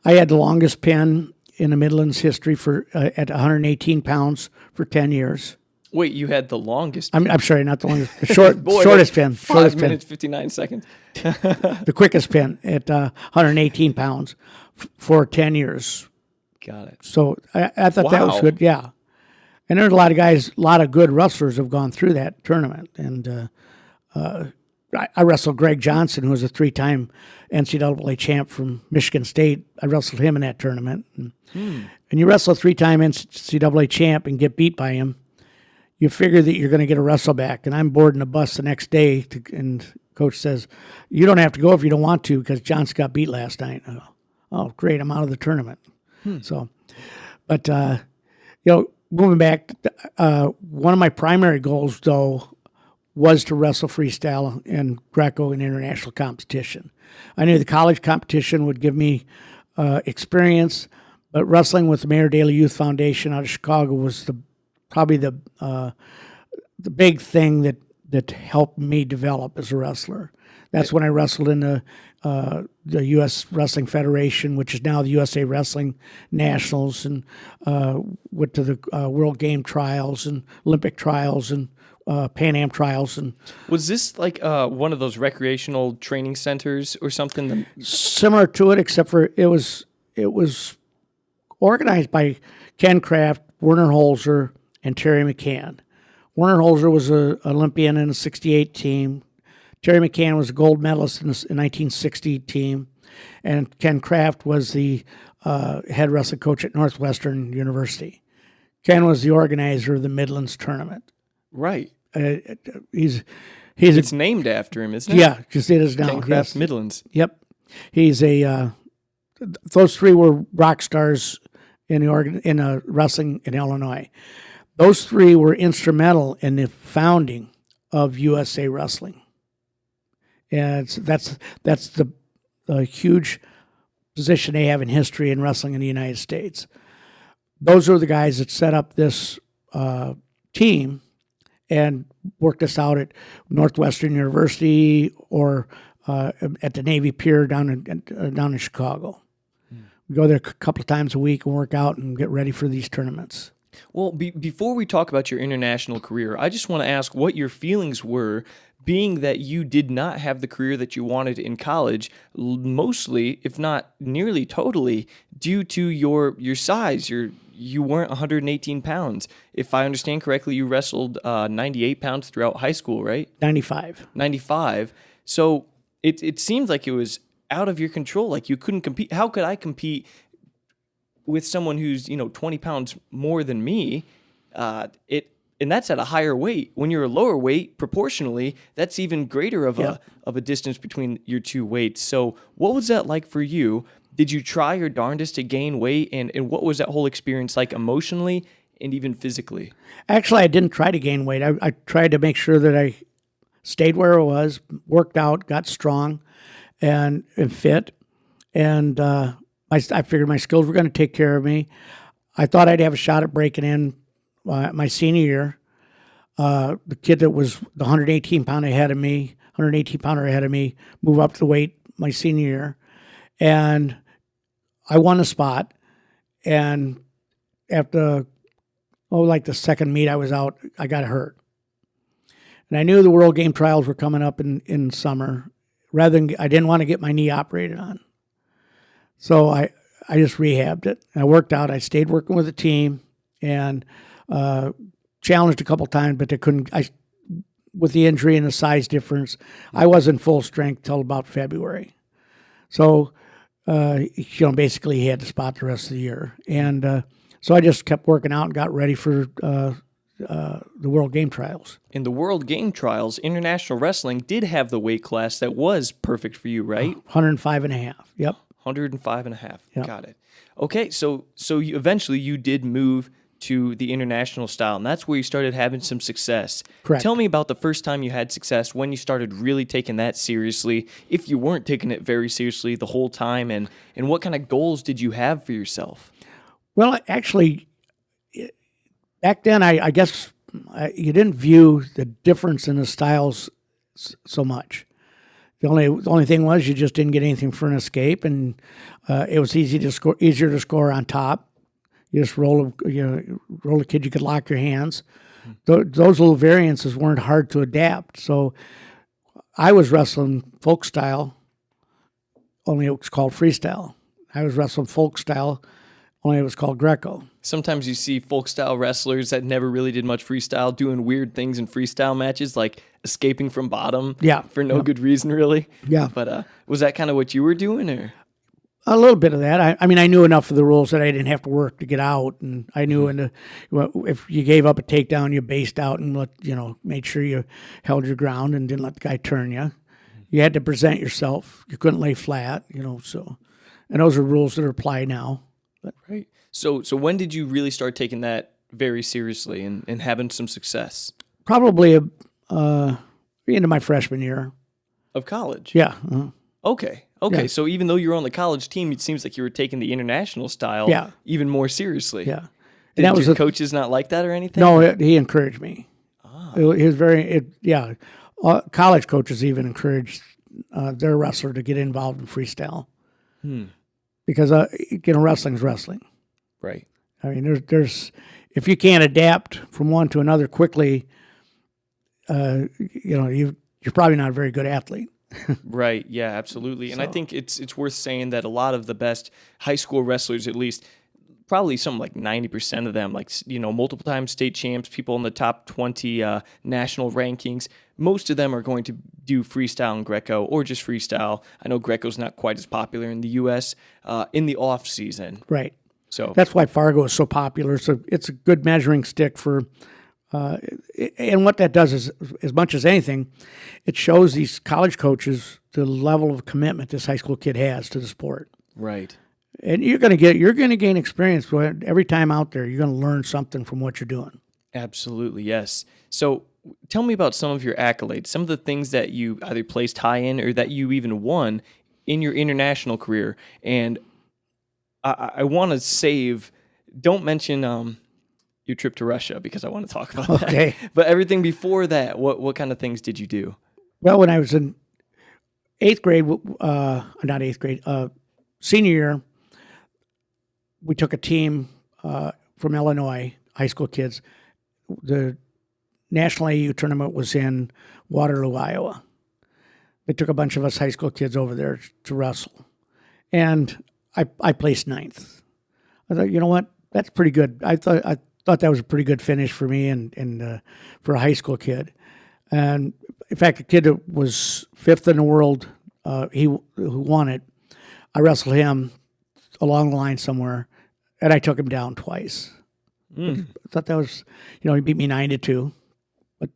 I had the longest pin in the Midlands history for at 118 pounds for 10 years. Wait, you had the longest. I'm sorry, not the longest. The Boy, shortest pin. 5 minutes, 59 seconds. The quickest pin at 118 pounds for 10 years. Got it. So I thought that was Wow. good. Yeah. And there's a lot of guys, a lot of good wrestlers have gone through that tournament. And I wrestled Greg Johnson, who was a 3-time NCAA champ from Michigan State. I wrestled him in that tournament. And you wrestle a 3-time NCAA champ and get beat by him, you figure that you're going to get a wrestle back. And I'm boarding a bus the next day, and coach says, you don't have to go if you don't want to because Johnson got beat last night. I go, oh, great, I'm out of the tournament. So, but, moving back, one of my primary goals, though, was to wrestle freestyle and Greco in international competition. I knew the college competition would give me experience, but wrestling with the Mayor Daley Youth Foundation out of Chicago was probably the big thing that helped me develop as a wrestler. That's when I wrestled in the U.S. Wrestling Federation, which is now the USA Wrestling Nationals, and went to the World Game Trials and Olympic Trials and Pan Am Trials. And Was this like one of those recreational training centers or something? similar to it, except for it was organized by Ken Kraft, Werner Holzer, and Terry McCann. Werner Holzer was an Olympian in the '68 team. Terry McCann was a gold medalist in the 1960 team, and Ken Kraft was the head wrestling coach at Northwestern University. Ken was the organizer of the Midlands tournament. Right. He's It's named after him, isn't it? yeah, just it is now. Ken Kraft Yes. Midlands. Yep, he's those three were rock stars in wrestling in Illinois. Those three were instrumental in the founding of USA Wrestling. And that's the huge position they have in history in wrestling in the United States. Those are the guys that set up this team and worked us out at Northwestern University or at the Navy Pier down in Chicago. We go there a couple of times a week and work out and get ready for these tournaments. Well, before we talk about your international career, I just want to ask what your feelings were, being that you did not have the career that you wanted in college, mostly, if not nearly totally, due to your size. You weren't 118 pounds. If I understand correctly, you wrestled 98 pounds throughout high school, right? 95. 95. So it seemed like it was out of your control. Like you couldn't compete. How could I compete with someone who's 20 pounds more than me? And that's at a higher weight. When you're a lower weight, proportionally, that's even greater of a distance between your two weights. So what was that like for you? Did you try your darndest to gain weight? And what was that whole experience like emotionally and even physically? Actually, I didn't try to gain weight. I tried to make sure that I stayed where I was, worked out, got strong and fit. And I figured my skills were going to take care of me. I thought I'd have a shot at breaking in my senior year. The kid that was the 118 pounder ahead of me, move up the weight my senior year. And I won a spot. And after, like the second meet I was out, I got hurt. And I knew the World Game Trials were coming up in summer. I didn't want to get my knee operated on. So I just rehabbed it. I worked out. I stayed working with the team and challenged a couple times, but they couldn't. With the injury and the size difference, I wasn't full strength till about February. So, basically he had to spot the rest of the year. And so I just kept working out and got ready for the World Game Trials. In the World Game Trials, international wrestling did have the weight class that was perfect for you, right? 105 and a half. Yep. 105 and a half. Yep. Got it. Okay, so eventually you did move to the international style, and that's where you started having some success. Correct. Tell me about the first time you had success, when you started really taking that seriously, if you weren't taking it very seriously the whole time, and what kind of goals did you have for yourself? Well, actually, back then, I guess you didn't view the difference in the styles so much. The only thing was you just didn't get anything for an escape, and it was easier to score on top. You just roll a kid. You could lock your hands. those little variances weren't hard to adapt. So I was wrestling folk style, only it was called freestyle. I was wrestling folk style, only it was called Greco. Sometimes you see folk style wrestlers that never really did much freestyle doing weird things in freestyle matches, like escaping from bottom for no good reason, really. Yeah. But was that kind of what you were doing, or? A little bit of that. I mean, I knew enough of the rules that I didn't have to work to get out, and I knew if you gave up a takedown, you based out and made sure you held your ground and didn't let the guy turn you. You had to present yourself. You couldn't lay flat, so, and those are rules that apply now. But. Right. So when did you really start taking that very seriously and having some success? Probably into my freshman year of college. Yeah. Okay. Yeah. So even though you're on the college team, it seems like you were taking the international style even more seriously. Yeah. Did your coaches not like that or anything? No, he encouraged me. He was college coaches even encouraged their wrestler to get involved in freestyle. Because wrestling's wrestling. Right. I mean, there's if you can't adapt from one to another quickly, you're probably not a very good athlete. Right. Yeah, absolutely. And I think it's worth saying that a lot of the best high school wrestlers, at least probably something like 90% of them, multiple time state champs, people in the top 20 national rankings, most of them are going to do freestyle and Greco or just freestyle. I know Greco's not quite as popular in the U.S. In the off season. Right. So that's why Fargo is so popular. So it's a good measuring stick for, and what that does is, as much as anything, it shows these college coaches the level of commitment this high school kid has to the sport. Right. And you're going to gain experience every time out there. You're going to learn something from what you're doing. Absolutely, yes. So tell me about some of your accolades, some of the things that you either placed high in or that you even won in your international career. And I want to don't mention your trip to Russia because I want to talk about that. Okay. But everything before that, what kind of things did you do? Well, when I was in senior year, we took a team from Illinois, high school kids. The National AU tournament was in Waterloo, Iowa. They took a bunch of us high school kids over there to wrestle. And I placed 9th. I thought, you know what? That's pretty good. I thought that was a pretty good finish for me and for a high school kid. And in fact, the kid that was 5th in the world, who won it, I wrestled him along the line somewhere, and I took him down twice. I thought that was, he beat me 9-2, but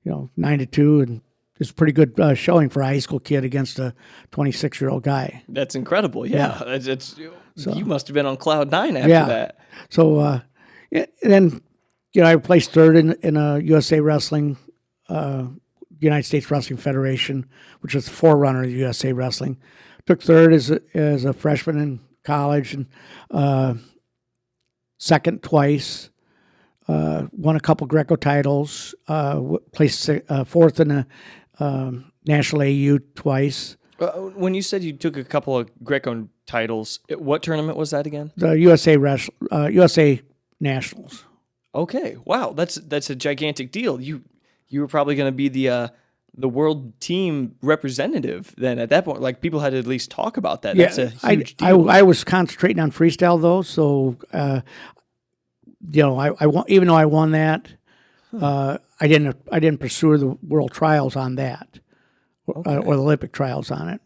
9-2, and it's a pretty good showing for a high school kid against a 26-year-old guy. That's incredible. Yeah. You must have been on cloud 9 after that. So, and then, I placed 3rd in a USA Wrestling, United States Wrestling Federation, which was the forerunner of USA Wrestling. Took 3rd as a freshman in college, and 2nd twice. Won a couple Greco titles. Placed 4th in the National AU twice. When you said you took a couple of Greco titles, what tournament was that again? The USA Nationals. Okay, wow, that's a gigantic deal. You were probably going to be the world team representative then at that point. Like, people had to at least talk about that. That's a huge deal. I was concentrating on freestyle though, so I won, even though I won that, I didn't pursue the world trials on that, or the Olympic trials on it.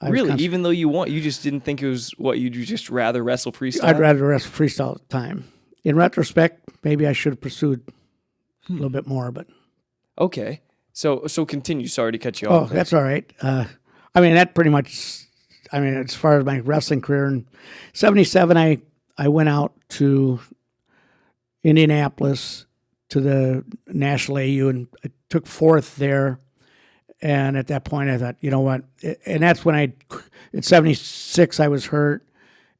Really, even though you won, you just didn't think it was what you'd just rather wrestle freestyle? I'd rather wrestle freestyle at the time. In retrospect, maybe I should have pursued a little bit more, but okay. So continue. Sorry to cut you off. Oh, that's all right. That pretty much. As far as my wrestling career, in '77, I went out to Indianapolis to the National AU, and I took 4th there. And at that point, I thought, you know what? And that's when in '76 I was hurt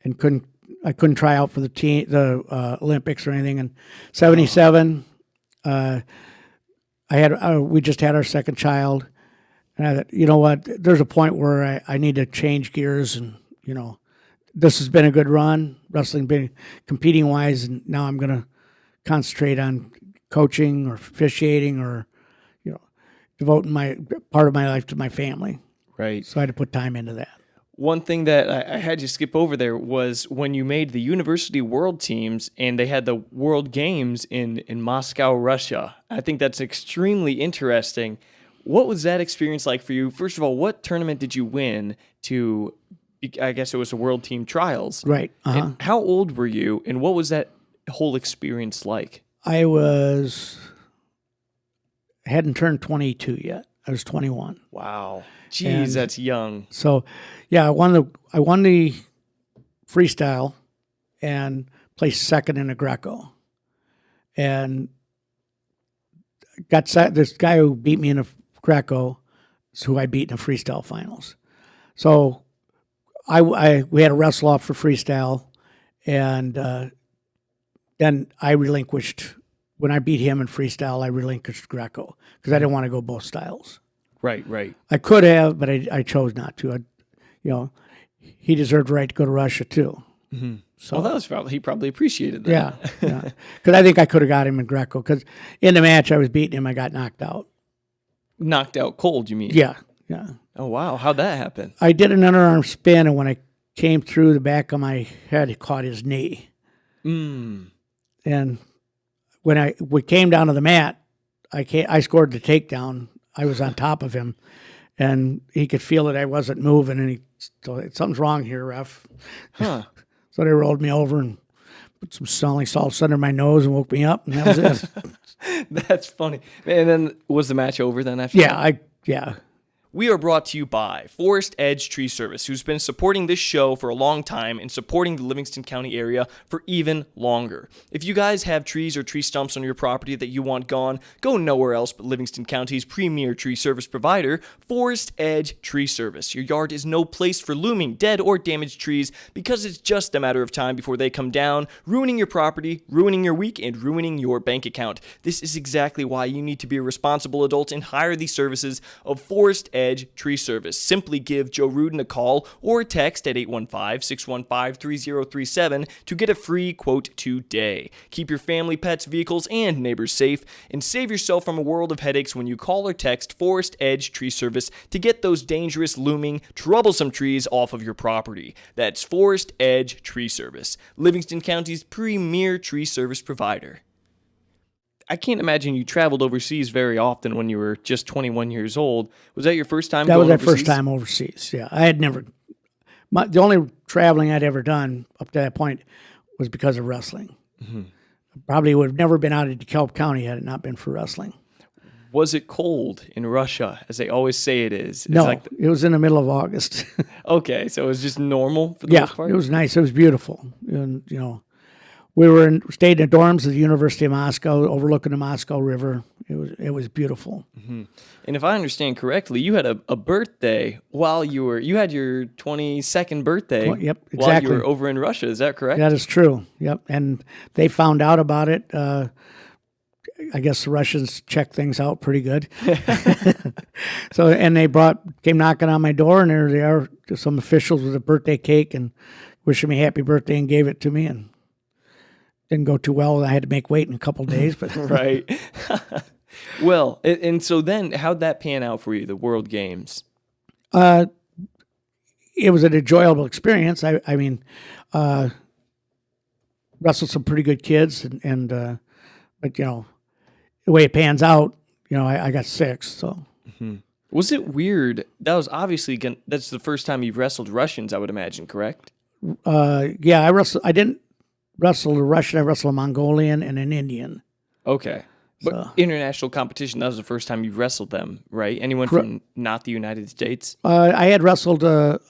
and couldn't try out for the Olympics or anything. And '77, we just had our 2nd child, and I thought, you know what? There's a point where I need to change gears, and this has been a good run, wrestling, been competing wise, and now I'm going to concentrate on coaching or officiating or, devoting my part of my life to my family. Right. So I had to put time into that. One thing that I had you skip over there was when you made the university world teams and they had the world games in Moscow, Russia. I think that's extremely interesting. What was that experience like for you? First of all, what tournament did you win to, I guess it was the world team trials? Right. And how old were you and what was that whole experience like? I hadn't turned 22 yet. I was 21. Wow. Jeez, that's young. So, yeah, I won the freestyle and placed second in the Greco. And this guy who beat me in the Greco is who I beat in the freestyle finals. So we had a wrestle off for freestyle, and then I relinquished. When I beat him in freestyle, I relinquished Greco because I didn't want to go both styles. Right. I could have, but I chose not to. He deserved the right to go to Russia too. Mm-hmm. So that was he probably appreciated that. Yeah. Because I think I could have got him in Greco. Because in the match I was beating him, I got knocked out. Knocked out cold, you mean? Yeah. Oh wow, how'd that happen? I did an underarm spin, and when I came through the back of my head, it caught his knee. And when we came down to the mat, I scored the takedown. I was on top of him, and he could feel that I wasn't moving, and he told, "Something's wrong here, ref." Huh. So they rolled me over and put some smelling salts under my nose and woke me up, and that was it. That's funny. And then was the match over then after that? Yeah. We are brought to you by Forest Edge Tree Service, who's been supporting this show for a long time and supporting the Livingston County area for even longer. If you guys have trees or tree stumps on your property that you want gone, go nowhere else but Livingston County's premier tree service provider, Forest Edge Tree Service. Your yard is no place for looming, dead, or damaged trees because it's just a matter of time before they come down, ruining your property, ruining your week, and ruining your bank account. This is exactly why you need to be a responsible adult and hire the services of Forest Edge Tree Service. Simply give Joe Rudin a call or text at 815-615-3037 to get a free quote today. Keep your family, pets, vehicles, and neighbors safe, and save yourself from a world of headaches when you call or text Forest Edge Tree Service to get those dangerous, looming, troublesome trees off of your property. That's Forest Edge Tree Service, Livingston County's premier tree service provider. I can't imagine you traveled overseas very often when you were just 21 years old. Was that your first time That going was my overseas? first time overseas, yeah. I had never... the only traveling I'd ever done up to that point was because of wrestling. Mm-hmm. Probably would have never been out of DeKalb County had it not been for wrestling. Was it cold in Russia, as they always say it is? No, it was in the middle of August. Okay, so it was just normal for the most part? It was nice. It was beautiful. And, we stayed in the dorms at the University of Moscow, overlooking the Moscow River. It was beautiful. Mm-hmm. And if I understand correctly, you had a birthday while you had your 22nd birthday. Yep, exactly. While you were over in Russia. Is that correct? That is true. Yep, and they found out about it. I guess the Russians checked things out pretty good. So, and they came knocking on my door, and there they are, some officials with a birthday cake and wishing me happy birthday, and gave it to me, and didn't go too well. I had to make weight in a couple of days, but right. Well, and so then how'd that pan out for you, the World Games? It was an enjoyable experience. I mean, wrestled some pretty good kids, and but the way it pans out, I got sixth. So, was it weird? That was obviously that's the first time you've wrestled Russians, I would imagine, correct? Yeah, I wrestled. I didn't wrestle a Russian. I wrestled a Mongolian and an Indian. Okay. But international competition, that was the first time you wrestled them, right? Anyone from not the United States? I had wrestled a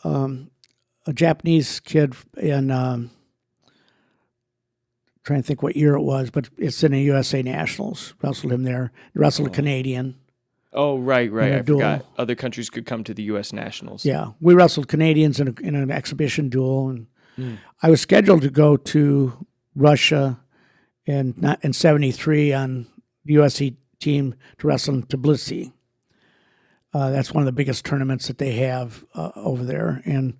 Japanese kid in, trying to think what year it was, but it's in the USA Nationals. Wrestled him there. Wrestled a Canadian. Oh, right. I forgot. Other countries could come to the U.S. Nationals. Yeah. We wrestled Canadians in an exhibition duel, and I was scheduled to go to Russia in 73 on the USC team to wrestle in Tbilisi. That's one of the biggest tournaments that they have over there. And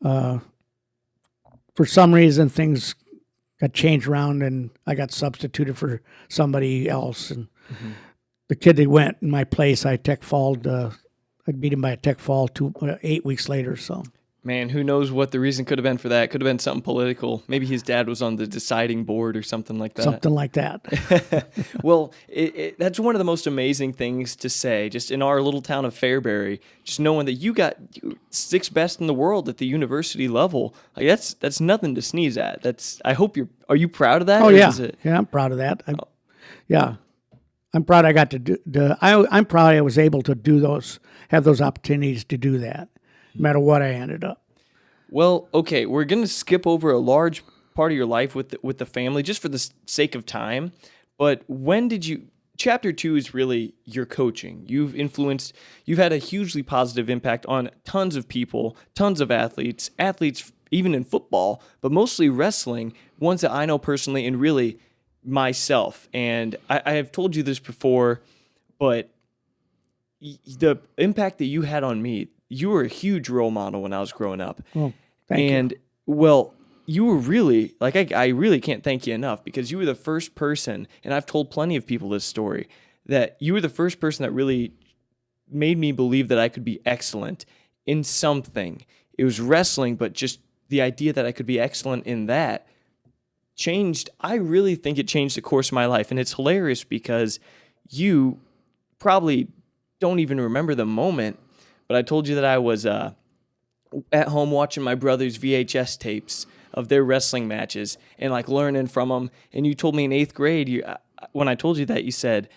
for some reason, things got changed around, and I got substituted for somebody else. And the kid that went in my place, I beat him by a tech fall 8 weeks later. So, Man, who knows what the reason could have been for that? Could have been something political. Maybe his dad was on the deciding board or something like that. something like that. Well, that's one of the most amazing things to say, just in our little town of Fairbury, just knowing that you got 6th best in the world at the university level. Like that's nothing to sneeze at. I hope are you proud of that? Oh, or yeah. is it- Yeah, I'm proud of that. Yeah. I'm proud I got to do I'm proud I was able to have those opportunities to do that, no matter what I ended up. Well, okay, we're going to skip over a large part of your life with the family just for the sake of time. But when did you Chapter 2 is really your coaching. You've had a hugely positive impact on tons of people, tons of athletes even in football, but mostly wrestling, ones that I know personally and really myself. And I have told you this before, but the impact that you had on me, you were a huge role model when I was growing up. Well, thank you. Well, you were really, I really can't thank you enough, because you were the first person, and I've told plenty of people this story, that you were the first person that really made me believe that I could be excellent in something. It was wrestling, but just the idea that I could be excellent in that I really think it changed the course of my life. And it's hilarious because you probably don't even remember the moment, but I told you that I was at home watching my brother's VHS tapes of their wrestling matches and learning from them. And you told me in 8th grade, when I told you that, you said,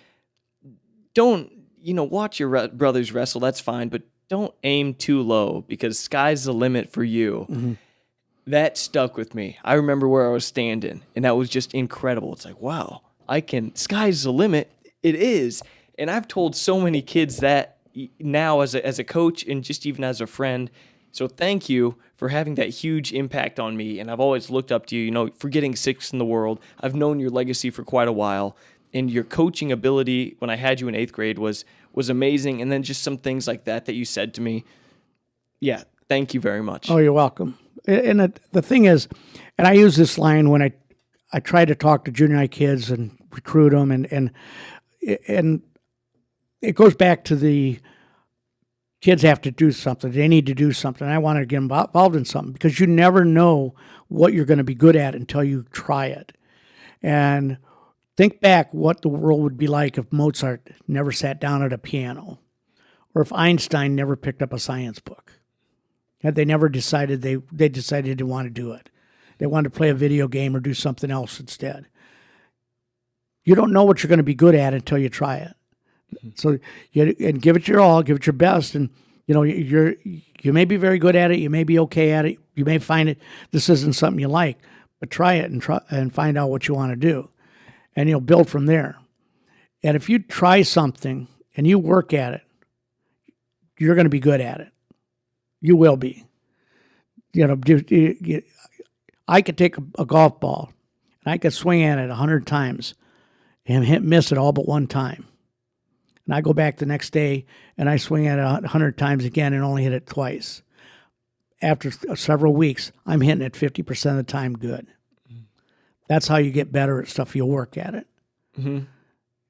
don't, watch your brothers wrestle, that's fine, but don't aim too low because sky's the limit for you. Mm-hmm. That stuck with me. I remember where I was standing, and that was just incredible. It's like, wow, sky's the limit. It is. And I've told so many kids that now as a coach and just even as a friend. So thank you for having that huge impact on me. And I've always looked up to you, for getting 6th in the world. I've known your legacy for quite a while. And your coaching ability when I had you in 8th grade was amazing. And then just some things like that you said to me. Yeah, thank you very much. Oh, you're welcome. And the thing is, and I use this line when I try to talk to junior high kids and recruit them, and it goes back to the kids have to do something. They need to do something. I want to get involved in something because you never know what you're going to be good at until you try it. And think back what the world would be like if Mozart never sat down at a piano, or if Einstein never picked up a science book. Had they never decided they decided they want to do it. They wanted to play a video game or do something else instead. You don't know what you're going to be good at until you try it. Mm-hmm. So and give it your all, give it your best, and you may be very good at it, you may be okay at it, you may find this isn't something you like, but try it and find out what you want to do, and you'll build from there. And if you try something and you work at it, you're going to be good at it. You will be. I could take a golf ball and I could swing at it 100 times and miss it all but one time. And I go back the next day and I swing at it 100 times again and only hit it twice. After several weeks, I'm hitting it 50% of the time good. Mm-hmm. That's how you get better at stuff. You'll work at it. Mm-hmm.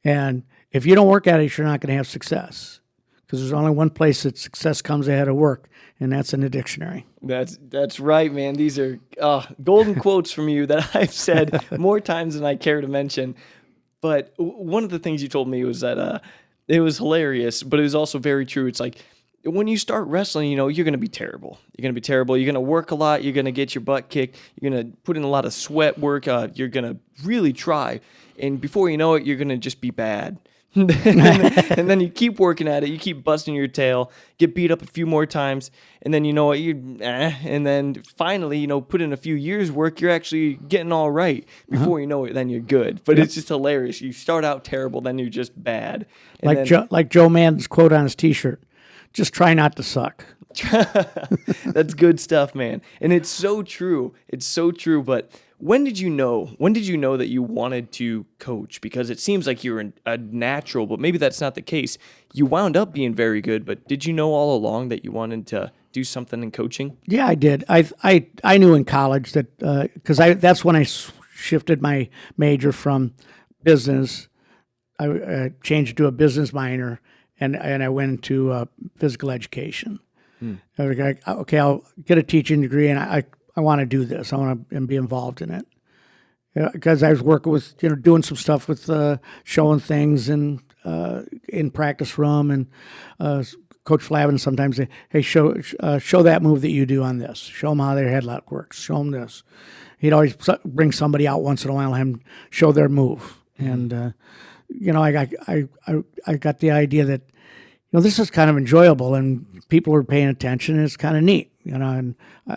And if you don't work at it, you're not going to have success. Because there's only one place that success comes ahead of work, and that's in the dictionary. That's right, man. These are golden quotes from you that I've said more times than I care to mention. But one of the things you told me was that it was hilarious, but it was also very true. It's like when you start wrestling, you're going to be terrible. You're going to be terrible. You're going to work a lot. You're going to get your butt kicked. You're going to put in a lot of sweat work. You're going to really try. And before you know it, you're going to just be bad. and then you keep working at it, you keep busting your tail, get beat up a few more times, and then and then finally, put in a few years' work, you're actually getting all right. Before you know it, then you're good. But It's just hilarious. You start out terrible, then you're just bad. And like Joe Madden's quote on his T-shirt, just try not to suck. That's good stuff, man. And it's so true. It's so true, but when did you know that you wanted to coach? Because it seems like you're a natural, but maybe that's not the case. You wound up being very good, but did you know all along that you wanted to do something in coaching? Yeah, I did. I knew in college that because that's when I shifted my major from business. I changed to a business minor, and I went into physical education. I was like, okay, I'll get a teaching degree, and I want to do this. I want to be involved in it. Because I was working with, doing some stuff with showing things and in practice room, and Coach Flavin sometimes say, "Hey, show that move that you do on this. Show them how their headlock works. Show them this." He'd always bring somebody out once in a while, and have them show their move. And I got the idea that this is kind of enjoyable, and people are paying attention, and it's kind of neat. And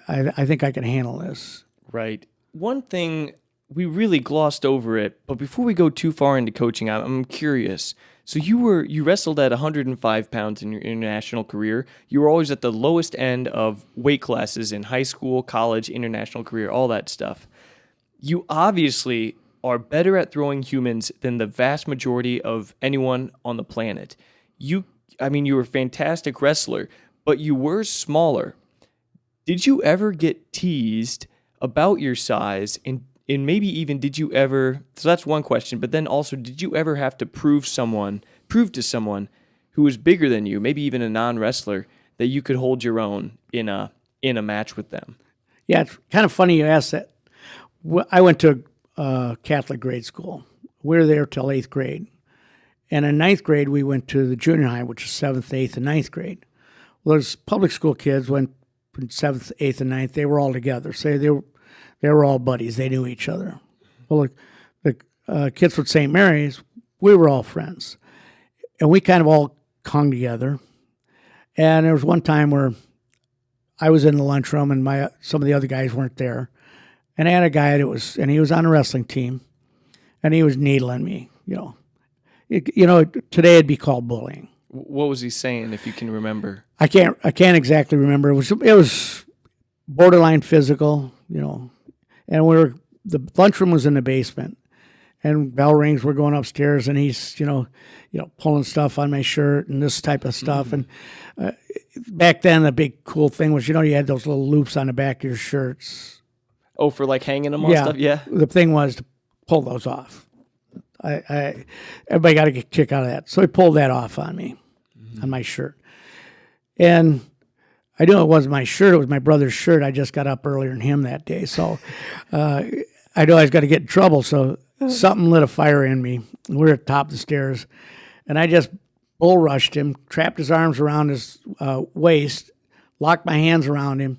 I think I can handle this. Right. One thing. We really glossed over it, but before we go too far into coaching, I'm curious. So you wrestled at 105 pounds in your international career. You were always at the lowest end of weight classes in high school, college, international career, all that stuff. You obviously are better at throwing humans than the vast majority of anyone on the planet. You were a fantastic wrestler, but you were smaller. Did you ever get teased about your size, and maybe even did you ever, so that's one question, but then also did you ever have to prove to someone who was bigger than you, maybe even a non-wrestler, that you could hold your own in a match with them? Yeah, it's kind of funny you asked that. I went to Catholic grade school. We were there till 8th grade. And in 9th grade, we went to the junior high, which is 7th, 8th, and 9th grade. Well, those public school kids went from 7th, 8th, and 9th. They were all together. So they were all buddies. They knew each other. Well, the kids from St. Mary's, we were all friends. And we kind of all hung together. And there was one time where I was in the lunchroom and some of the other guys weren't there. And I had a guy and he was on a wrestling team, and he was needling me, today it'd be called bullying. What was he saying, if you can remember? I can't exactly remember. It was borderline physical, and the lunchroom was in the basement, and bell rings. We're going upstairs, and he's pulling stuff on my shirt and this type of stuff. Mm-hmm. And back then, the big cool thing was you had those little loops on the back of your shirts. Oh, for like hanging them on stuff. Yeah. The thing was to pull those off. Everybody got a kick out of that, so he pulled that off on me, on my shirt, and I knew it wasn't my shirt. It was my brother's shirt. I just got up earlier than him that day. So I knew I was going to get in trouble. So something lit a fire in me. We were at the top of the stairs. And I just bull rushed him, trapped his arms around his waist, locked my hands around him,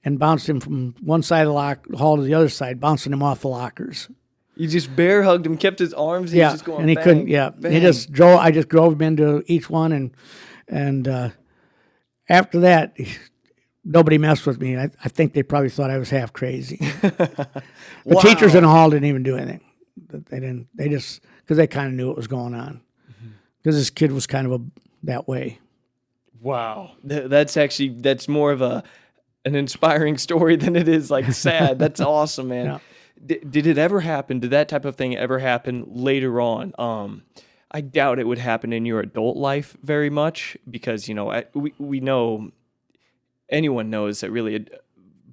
and bounced him from one side of the hall to the other side, bouncing him off the lockers. You just bear hugged him, kept his arms, and he was just going and he bang, couldn't. Yeah, bang. I just drove him into each one, and after that, nobody messed with me. I think they probably thought I was half crazy. The teachers in the hall didn't even do anything. They just because they kind of knew what was going on. Because this kid was kind of that way. Wow, that's more of an inspiring story than it is like sad. That's awesome, man. Yeah. Did it ever happen? Did that type of thing ever happen later on? I doubt it would happen in your adult life very much because, we know, anyone knows that really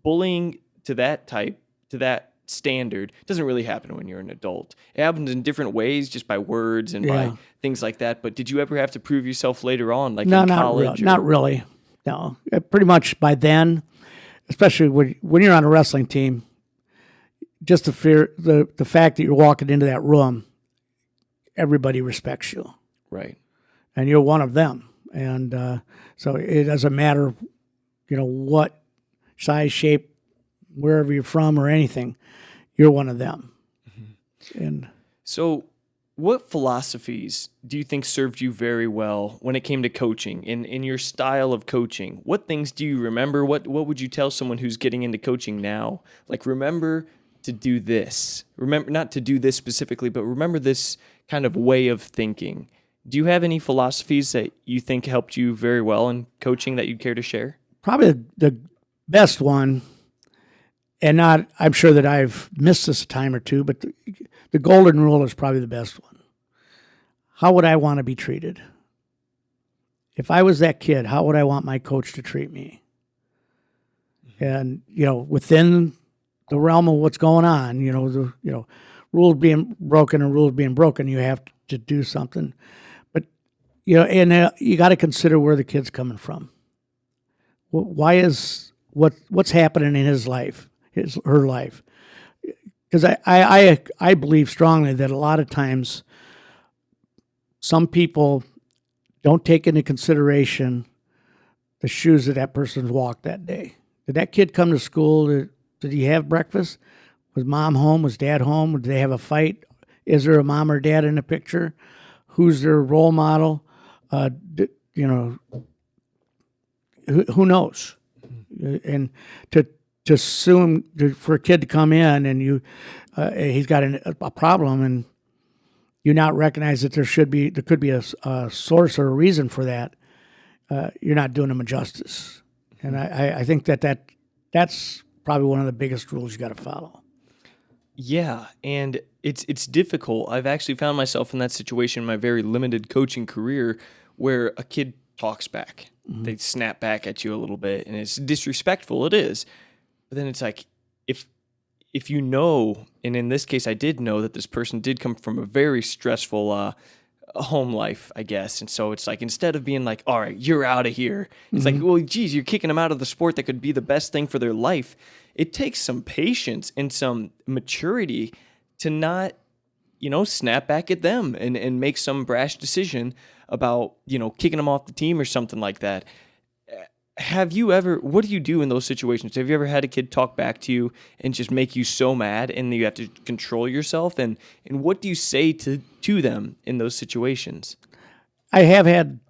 bullying to that standard doesn't really happen when you're an adult. It happens in different ways, just by words and by things like that. But did you ever have to prove yourself later on, like in college? Not really. No, pretty much by then, especially when you're on a wrestling team, just the fact that you're walking into that room, everybody respects you. Right. And you're one of them. And so it doesn't matter, what size, shape, wherever you're from or anything, you're one of them. Mm-hmm. And so what philosophies do you think served you very well when it came to coaching, in your style of coaching? What things do you remember? What would you tell someone who's getting into coaching now? Like, remember to do this. Remember, not to do this specifically, but remember this kind of way of thinking. Do you have any philosophies that you think helped you very well in coaching that you'd care to share? Probably the best one, and I'm sure that I've missed this a time or two, but the golden rule is probably the best one. How would I want to be treated? If I was that kid, how would I want my coach to treat me? And, within the realm of what's going on. Rules being broken and rules being broken. You have to do something, but and you got to consider where the kid's coming from. Why is what's happening in his life, her life? Because I believe strongly that a lot of times some people don't take into consideration the shoes that person's walked that day. Did that kid come to school? Did he have breakfast? Was mom home? Was dad home? Did they have a fight? Is there a mom or dad in the picture? Who's their role model? Who knows? And to assume for a kid to come in and he's got a problem and you not recognize that there could be a source or a reason for that, you're not doing him a justice. And I think that's probably one of the biggest rules you got to follow. Yeah, and it's difficult. I've actually found myself in that situation in my very limited coaching career where a kid talks back. Mm-hmm. They snap back at you a little bit, and it's disrespectful. It is. But then it's like, if you know, and in this case I did know that this person did come from a very stressful home life, I guess. And so it's like, instead of being like, all right, you're out of here, it's like, well, geez, you're kicking them out of the sport that could be the best thing for their life. It takes some patience and some maturity to not, snap back at them and make some brash decision about, kicking them off the team or something like that. What do you do in those situations? Have you ever had a kid talk back to you and just make you so mad and you have to control yourself? And what do you say to them in those situations? I have had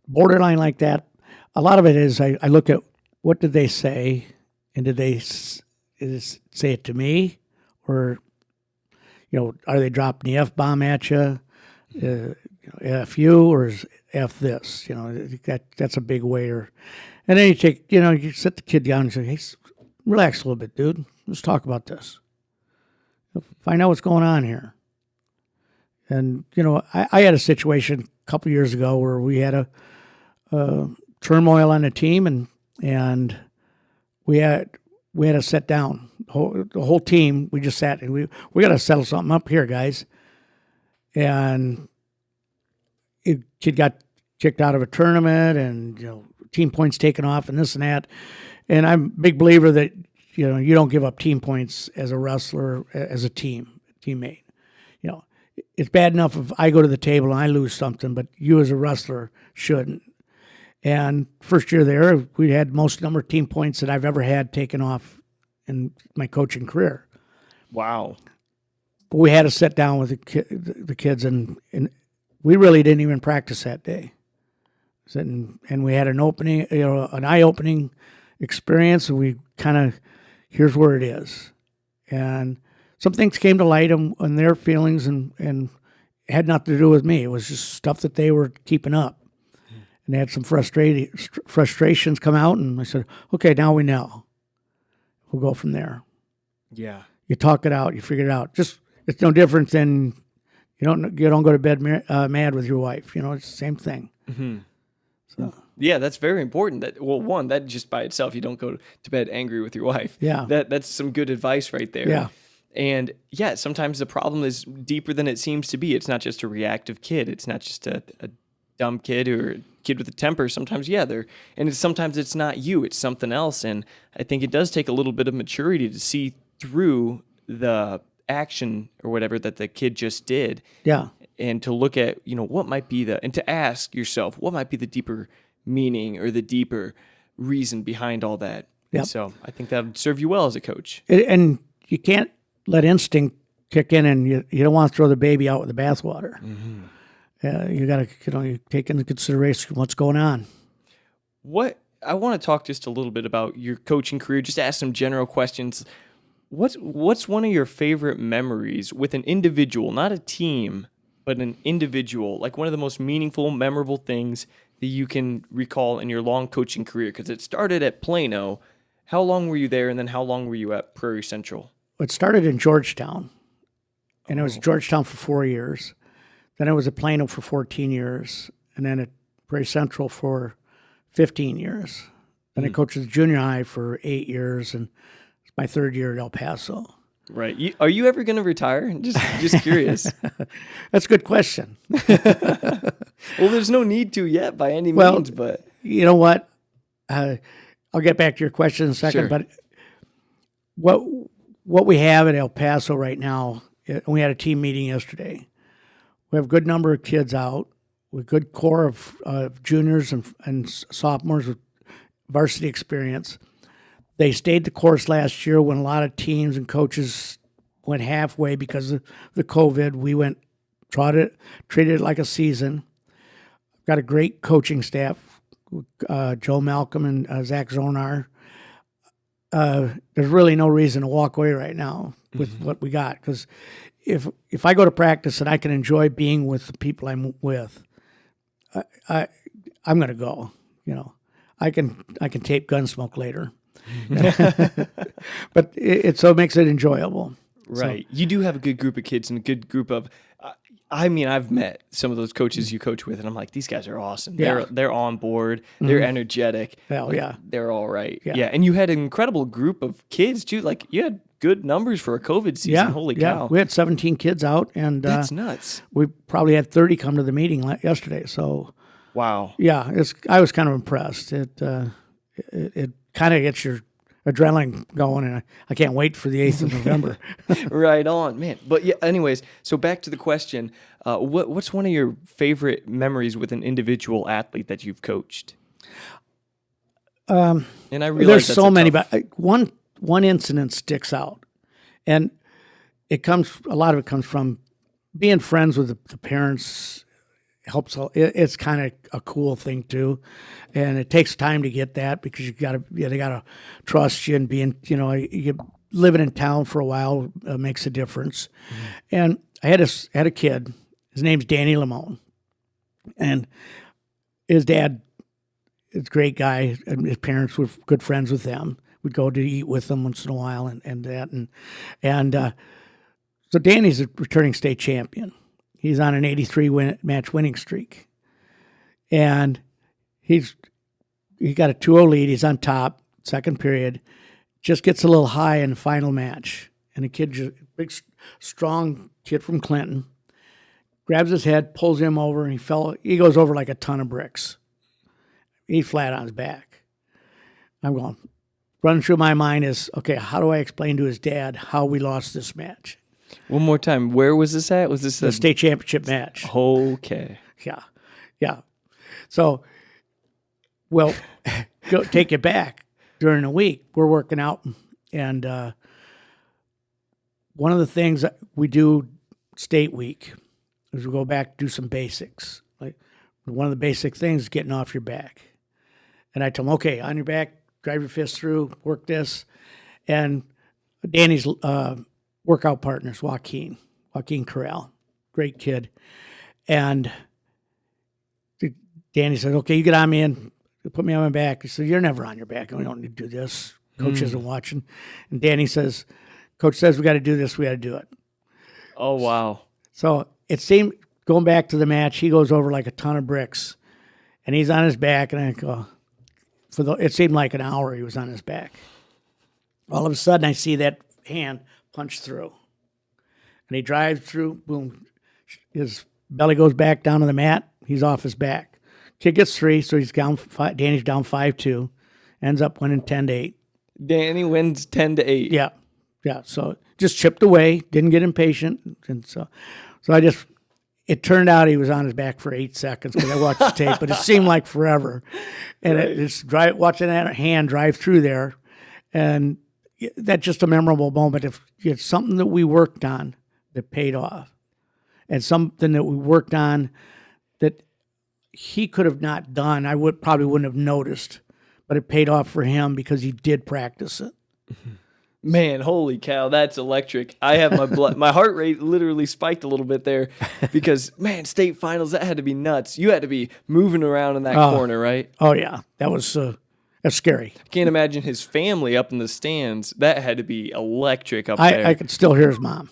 borderline like that. A lot of it is I look at what did they say, and did they say it to me, or are they dropping the F-bomb at you? F you, or is F this? That's a big way. And then you sit the kid down and say, hey, relax a little bit, dude. Let's talk about this. Find out what's going on here. And, I had a situation a couple years ago where we had a turmoil on the team, and we had to sit down. The whole team, we just sat and we got to settle something up here, guys. And kid got kicked out of a tournament, and, team points taken off and this and that. And I'm a big believer that, you don't give up team points as a wrestler, as a teammate. It's bad enough if I go to the table and I lose something, but you as a wrestler shouldn't. And first year there, we had most number of team points that I've ever had taken off in my coaching career. Wow. But we had to sit down with the kids, and we really didn't even practice that day. And we had an eye-opening experience, and we kind of, here's where it is. And some things came to light on their feelings, and it had nothing to do with me. It was just stuff that they were keeping up. And they had some frustrations come out, and I said, okay, now we know. We'll go from there. Yeah. You talk it out, you figure it out. Just, it's no different than you don't go to bed mad with your wife. It's the same thing. Mm-hmm. So. Yeah, that's very important. That just by itself, you don't go to bed angry with your wife. Yeah. That's some good advice right there. Yeah. And yeah, sometimes the problem is deeper than it seems to be. It's not just a reactive kid. It's not just a dumb kid or a kid with a temper. Sometimes, sometimes it's not you. It's something else. And I think it does take a little bit of maturity to see through the action or whatever that the kid just did. Yeah. And to look at, what might be and to ask yourself, what might be the deeper meaning or the deeper reason behind all that. Yep. So I think that would serve you well as a coach. And you can't let instinct kick in, and you don't want to throw the baby out with the bathwater. Mm-hmm. You got to take into consideration what's going on. I want to talk just a little bit about your coaching career, just ask some general questions. What's one of your favorite memories with an individual, not a team, but an individual, like one of the most meaningful, memorable things that you can recall in your long coaching career? Because it started at Plano. How long were you there, and then how long were you at Prairie Central? It started in Georgetown, and it was Georgetown for 4 years. Then I was at Plano for 14 years, and then at Prairie Central for 15 years. Then I coached at the junior high for 8 years, and my third year at El Paso. Right. Are you ever going to retire? Just curious. That's a good question. Well, there's no need to yet by any Well, means, but You know what? I'll get back to your question in a second, Sure. but what we have at El Paso right now, we had a team meeting yesterday. We have a good number of kids out, with a good core of juniors and sophomores with varsity experience. They stayed the course last year when a lot of teams and coaches went halfway because of the COVID. We treated it like a season. Got a great coaching staff, Joe Malcolm and Zach Zonar. There's really no reason to walk away right now with what we got, because if I go to practice and I can enjoy being with the people I'm with, I'm going to go. I can tape Gunsmoke later. But it makes it enjoyable. right. You do have a good group of kids and a good group of. I mean, I've met some of those coaches you coach with, and I'm like, these guys are awesome. Yeah. They're on board. They're energetic. Hell yeah. They're all right. Yeah. And you had an incredible group of kids too. Like you had good numbers for a COVID season. Yeah, Holy cow. We had 17 kids out, and That's nuts. we probably had 30 come to the meeting yesterday. So Wow. yeah, I was kind of impressed. It kind of gets your adrenaline going, and I can't wait for the 8th of November. Right on, man. But yeah, anyways, so back to the question. What's one of your favorite memories with an individual athlete that you've coached? And I realize There's that's so a many, tough- but one incident sticks out, and a lot of it comes from being friends with the parents. Helps. It's kind of a cool thing too, and it takes time to get that, because they gotta trust you, and you living in town for a while makes a difference. And I had a kid. His name's Danny Lamone, and his dad is a great guy, and his parents were good friends with them. We'd go to eat with them once in a while, so Danny's a returning state champion. He's on an 83 match winning streak, and he got a 2-0 lead. He's on top, second period. Just gets a little high in the final match, and big, strong kid from Clinton, grabs his head, pulls him over, and he goes over like a ton of bricks. He's flat on his back. I'm going, running through my mind is, okay, how do I explain to his dad how we lost this match? One more time. Where was this at? Was this The state championship match. Okay. Yeah. So, well, go take it back. During the week, we're working out, and one of the things that we do state week is we go back to do some basics. Like, one of the basic things is getting off your back. And I tell them, okay, on your back, drive your fist through, work this. And Danny's workout partners, Joaquin Corral, great kid. And Danny said, okay, you get on me and put me on my back. He said, you're never on your back. We don't need to do this. Coach isn't watching. And Danny says, Coach says we got to do this. We got to do it. Oh, wow. So it seemed, going back to the match, he goes over like a ton of bricks. And he's on his back. And I go, it seemed like an hour he was on his back. All of a sudden, I see that hand punch through. And he drives through, boom. His belly goes back down to the mat. He's off his back. Kid gets 3, so he's down. Danny's down 5-2. Ends up winning 10-8. Danny wins 10-8. Yeah. So just chipped away. Didn't get impatient, and so it turned out he was on his back for 8 seconds because I watched the tape, but it seemed like forever. And it's watching that hand drive through there, and that's just a memorable moment. If it's something that we worked on that paid off, and something that we worked on that he could have not done, I probably wouldn't have noticed, but it paid off for him because he did practice it. Man, holy cow, that's electric. I have my heart rate literally spiked a little bit there because, man, state finals, that had to be nuts. You had to be moving around in that corner, right? Oh, yeah. That's scary. I can't imagine his family up in the stands. That had to be electric up there. I could still hear his mom.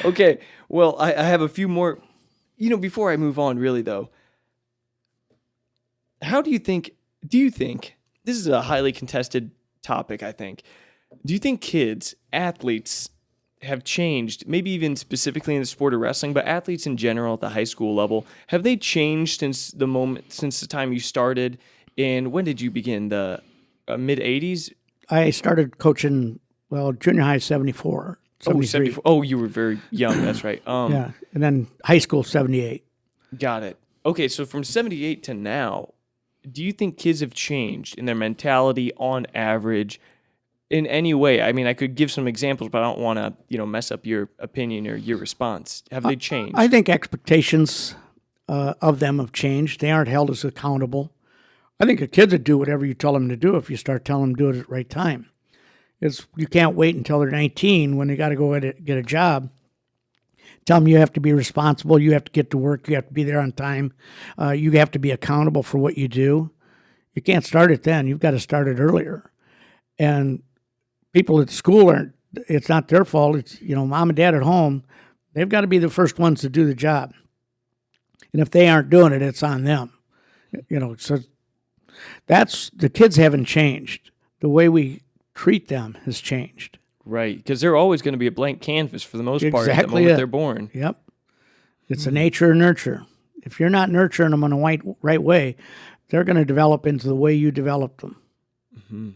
Okay, well, I have a few more. Before I move on, really, though, do you think this is a highly contested topic, I think. Do you think athletes, have changed, maybe even specifically in the sport of wrestling, but athletes in general at the high school level, have they changed since the time you started? And when did you begin? The mid 80s? I started coaching, junior high 74, 73. 74. Oh, you were very young. That's right. Yeah, and then high school 78. Got it. Okay, so from 78 to now, do you think kids have changed in their mentality on average in any way? I mean, I could give some examples, but I don't want to, mess up your opinion or your response. Have they changed? I think expectations of them have changed. They aren't held as accountable. I think the kids would do whatever you tell them to do if you start telling them to do it at the right time. You can't wait until they're 19 when they got to go get a job. Tell them you have to be responsible. You have to get to work. You have to be there on time. You have to be accountable for what you do. You can't start it then. You've got to start it earlier. And people at school it's not their fault. It's, mom and dad at home. They've got to be the first ones to do the job. And if they aren't doing it, it's on them. So the kids haven't changed. The way we treat them has changed. Right, because they're always going to be a blank canvas for the most part at the Exactly moment they're born. Yep. It's a nature and nurture. If you're not nurturing them in the right way, they're going to develop into the way you developed them. Mm-hmm.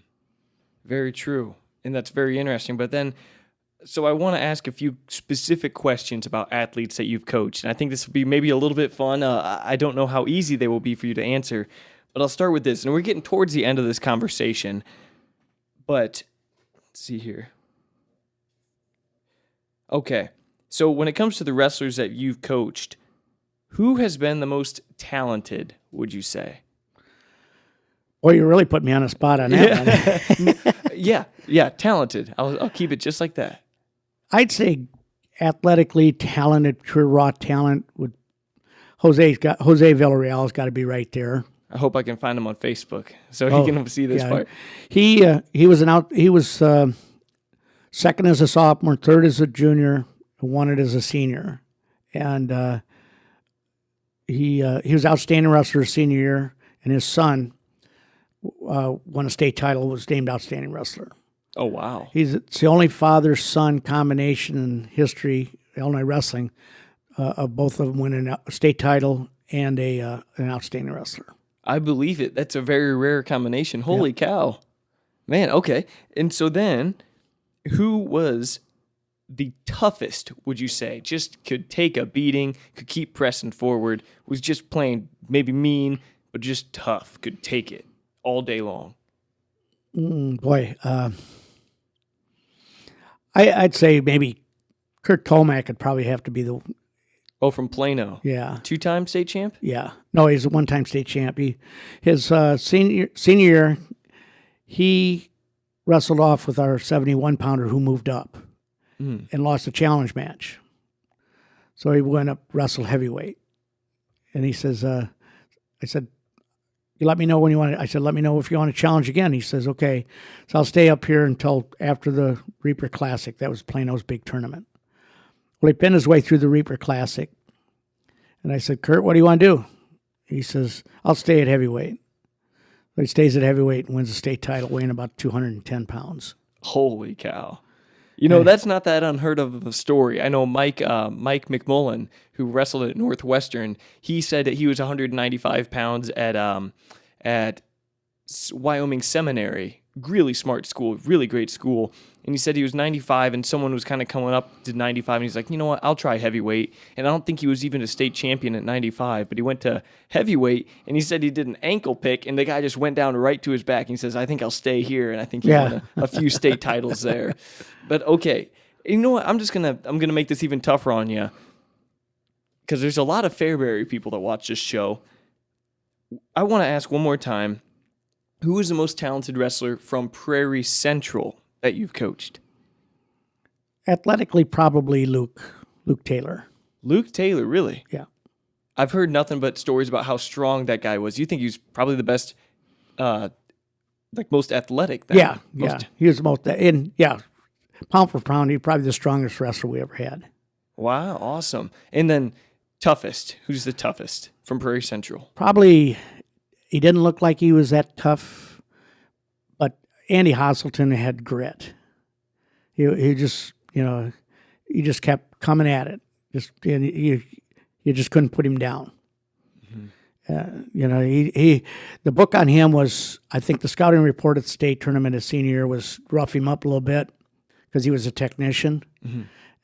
Very true. And that's very interesting. But then, so I want to ask a few specific questions about athletes that you've coached. And I think this will be maybe a little bit fun. I don't know how easy they will be for you to answer. But I'll start with this. And we're getting towards the end of this conversation. But let's see here. Okay. So when it comes to the wrestlers that you've coached, who has been the most talented, would you say? Well, you really put me on a spot on that one. Yeah, talented. I'll keep it just like that. I'd say athletically talented, pure raw talent. Jose Villarreal's got to be right there. I hope I can find him on Facebook so he can see this part. He was second as a sophomore, third as a junior, won it as a senior, and he was outstanding wrestler senior year, and his son won a state title, was named outstanding wrestler. Oh wow! It's the only father-son combination in history, Illinois wrestling, of both of them winning a state title and an outstanding wrestler. I believe it. That's a very rare combination. Holy cow. Man, okay. And so then, who was the toughest, would you say? Just could take a beating, could keep pressing forward, was just plain maybe mean, but just tough, could take it all day long? I'd say maybe Kurt Tomac would probably have to be the... Oh, from Plano. Yeah. 2-time state champ? Yeah. No, he's a one-time state champ. His senior year, he wrestled off with our 71-pounder who moved up and lost a challenge match. So he went up, wrestled heavyweight. And he says, I said, you let me know when you want to. I said, let me know if you want to challenge again. He says, okay. So I'll stay up here until after the Reaper Classic. That was Plano's big tournament. Well, he pinned his way through the Reaper Classic. And I said, Kurt, what do you want to do? He says, I'll stay at heavyweight. So he stays at heavyweight and wins the state title, weighing about 210 pounds. Holy cow. You know, that's not that unheard of a story. I know Mike McMullen, who wrestled at Northwestern, he said that he was 195 pounds at Wyoming Seminary. Really smart school, really great school. And he said he was 95, and someone was kind of coming up to 95, and he's like, you know what, I'll try heavyweight. And I don't think he was even a state champion at 95, but he went to heavyweight, and he said he did an ankle pick, and the guy just went down right to his back, and he says, I think I'll stay here, and I think he won a few state titles there. But okay, you know what, I'm gonna make this even tougher on you, because there's a lot of Fairbury people that watch this show. I want to ask one more time, who is the most talented wrestler from Prairie Central that you've coached? Athletically, probably Luke Taylor. Luke Taylor, really? Yeah. I've heard nothing but stories about how strong that guy was. You think he was probably the best, most athletic? Then? Yeah. He was the most, pound for pound, he's probably the strongest wrestler we ever had. Wow, awesome. And then toughest. Who's the toughest from Prairie Central? Probably, he didn't look like he was that tough, but Andy Hasselton had grit. He just, he just kept coming at it. And you just couldn't put him down. The book on him was, I think the scouting report at the state tournament his senior year was rough him up a little bit because he was a technician.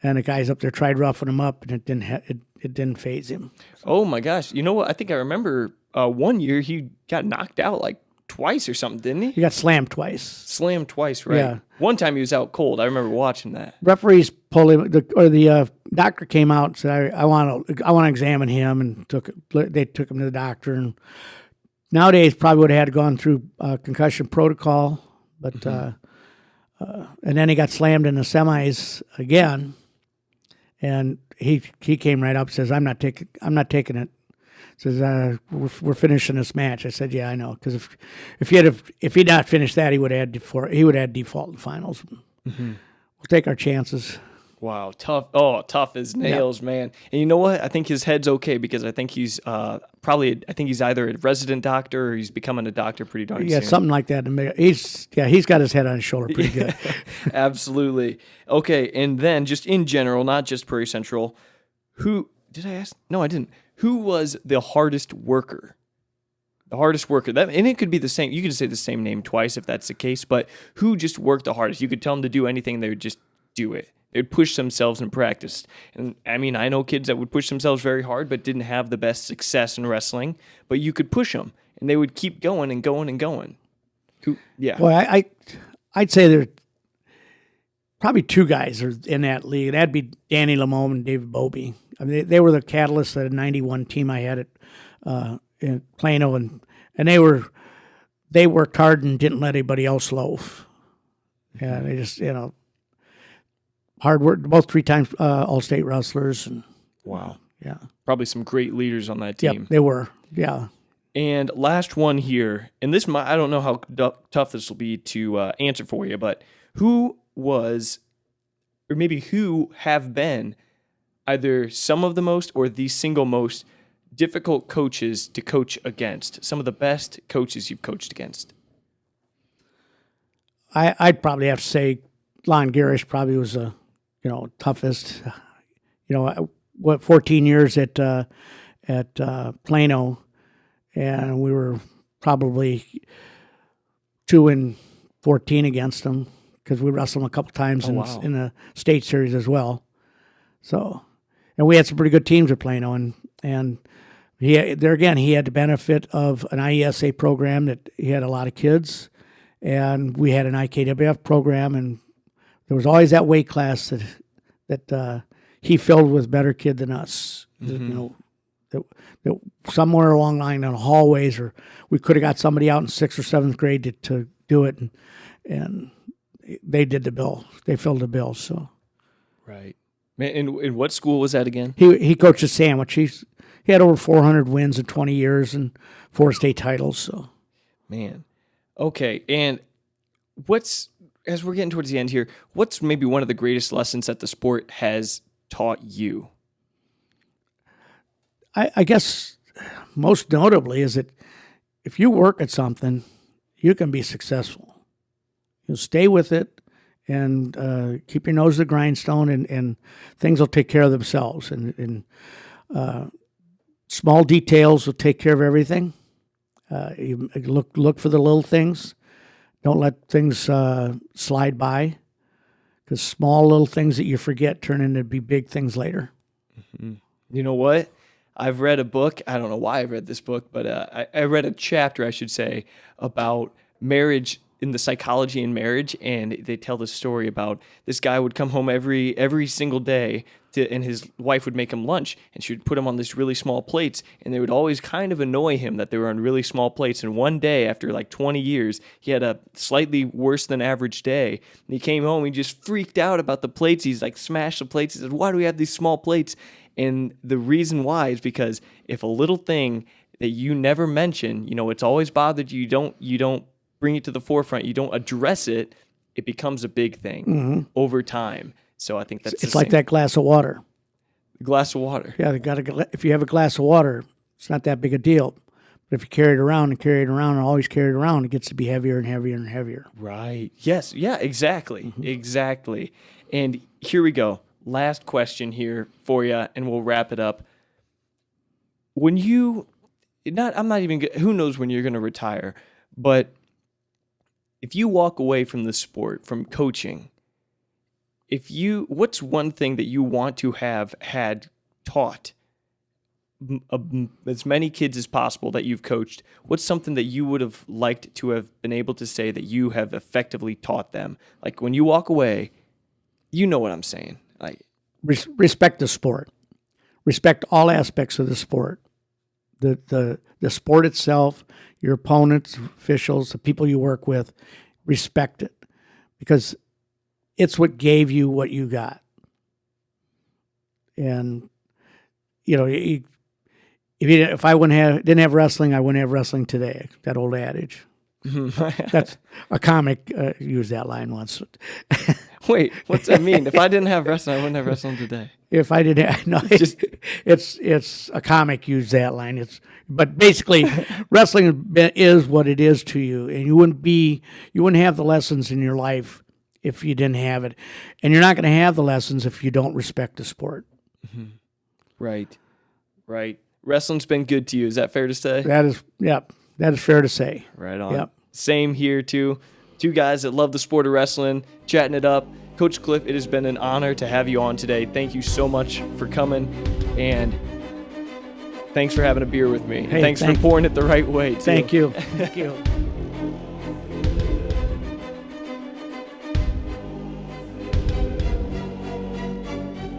And the guys up there tried roughing him up, and it didn't faze him. Oh my gosh! You know what? I think I remember one year he got knocked out like twice or something, didn't he? He got slammed twice. Slammed twice, right? Yeah. One time he was out cold. I remember watching that. Referees pulled him, the doctor came out and said, "I want to examine him," and they took him to the doctor. And nowadays, probably would have had gone through concussion protocol, but and then he got slammed in the semis again. And he came right up and says, I'm not taking it. Says, we're finishing this match. I said, yeah, I know. Because if he'd not finished that, he would have had default in the finals. We'll take our chances. Wow, tough. Oh, tough as nails, man. And you know what? I think his head's okay because I think he's he's either a resident doctor or he's becoming a doctor pretty darn soon. Yeah, something like that. He's got his head on his shoulder pretty good. Absolutely. Okay, and then just in general, not just Prairie Central, who did I ask? No, I didn't. Who was the hardest worker? The hardest worker. And it could be the same. You could say the same name twice if that's the case, but who just worked the hardest? You could tell them to do anything, they would just do it. They would push themselves in practice. And I mean, I know kids that would push themselves very hard but didn't have the best success in wrestling, but you could push them and they would keep going and going and going. Yeah. Well, I'd say there probably two guys are in that league. That'd be Danny Lamone and David Bobby. I mean, they were the catalysts of the 91 team I had at in Plano, and they worked hard and didn't let anybody else loaf. Yeah, they just, hard work, both 3 times all-state wrestlers. And wow. Yeah. Probably some great leaders on that team. Yep, they were. Yeah. And last one here, and this I don't know how tough this will be to answer for you, but who have been either some of the most or the single most difficult coaches to coach against? Some of the best coaches you've coached against? I'd probably have to say Lon Garish probably was a toughest. 14 years at Plano, and we were probably 2-14 against them because we wrestled them a couple times in the state series as well. So, and we had some pretty good teams at Plano, and he had the benefit of an IESA program that he had a lot of kids, and we had an IKWF program, and there was always that weight class that he filled with better kid than us. That somewhere along the line in the hallways, or we could have got somebody out in 6th or 7th grade to do it, and they did the bill. They filled the bill. So, right. Man, and what school was that again? He coached at Sandwich. He had over 400 wins in 20 years and 4 state titles. So, man, okay. And as we're getting towards the end here, what's maybe one of the greatest lessons that the sport has taught you? I guess most notably is that if you work at something, you can be successful. You stay with it and keep your nose to the grindstone, and things will take care of themselves. And small details will take care of everything. You look for the little things. Don't let things slide by, because small little things that you forget turn into be big things later. Mm-hmm. You know what? I've read a book. I don't know why I read this book, but I read a chapter, I should say, about marriage, in the psychology in marriage, and they tell the story about this guy would come home every single day, and his wife would make him lunch, and she would put him on these really small plates, and they would always kind of annoy him that they were on really small plates. And one day, after like 20 years, he had a slightly worse than average day, and he came home, he just freaked out about the plates. He's like, smashed the plates. He said, why do we have these small plates? And the reason why is because if a little thing that you never mention, it's always bothered you, you don't bring it to the forefront, you don't address it, it becomes a big thing over time. So I think that's it's like that glass of water. The glass of water. Yeah, if you have a glass of water, it's not that big a deal. But if you carry it around and carry it around and always carry it around, it gets to be heavier and heavier and heavier. Right. Yes. Yeah, exactly. Exactly. And here we go. Last question here for you, and we'll wrap it up. When you, I'm not even, who knows when you're going to retire, but if you walk away from the sport, from coaching, what's one thing that you want to have had taught as many kids as possible that you've coached? What's something that you would have liked to have been able to say that you have effectively taught them? Like when you walk away, you know what I'm saying. Like respect the sport. Respect all aspects of the sport. The sport itself, your opponents, officials, the people you work with, respect it because it's what gave you what you got. And you know, if I didn't have wrestling, I wouldn't have wrestling today. That old adage. That's a comic used that line once. Wait, what's that mean? If I didn't have wrestling, I wouldn't have wrestling today. If I didn't, no, it's a comic used that line. But basically, wrestling is what it is to you, and you wouldn't have the lessons in your life if you didn't have it, and you're not going to have the lessons if you don't respect the sport. Right. Wrestling's been good to you. Is that fair to say? That is fair to say. Right on. Yep. Same here too. Two guys that love the sport of wrestling, chatting it up. Coach Cliffe, it has been an honor to have you on today. Thank you so much for coming, and thanks for having a beer with me. Hey, thanks for pouring it the right way, too. Thank you.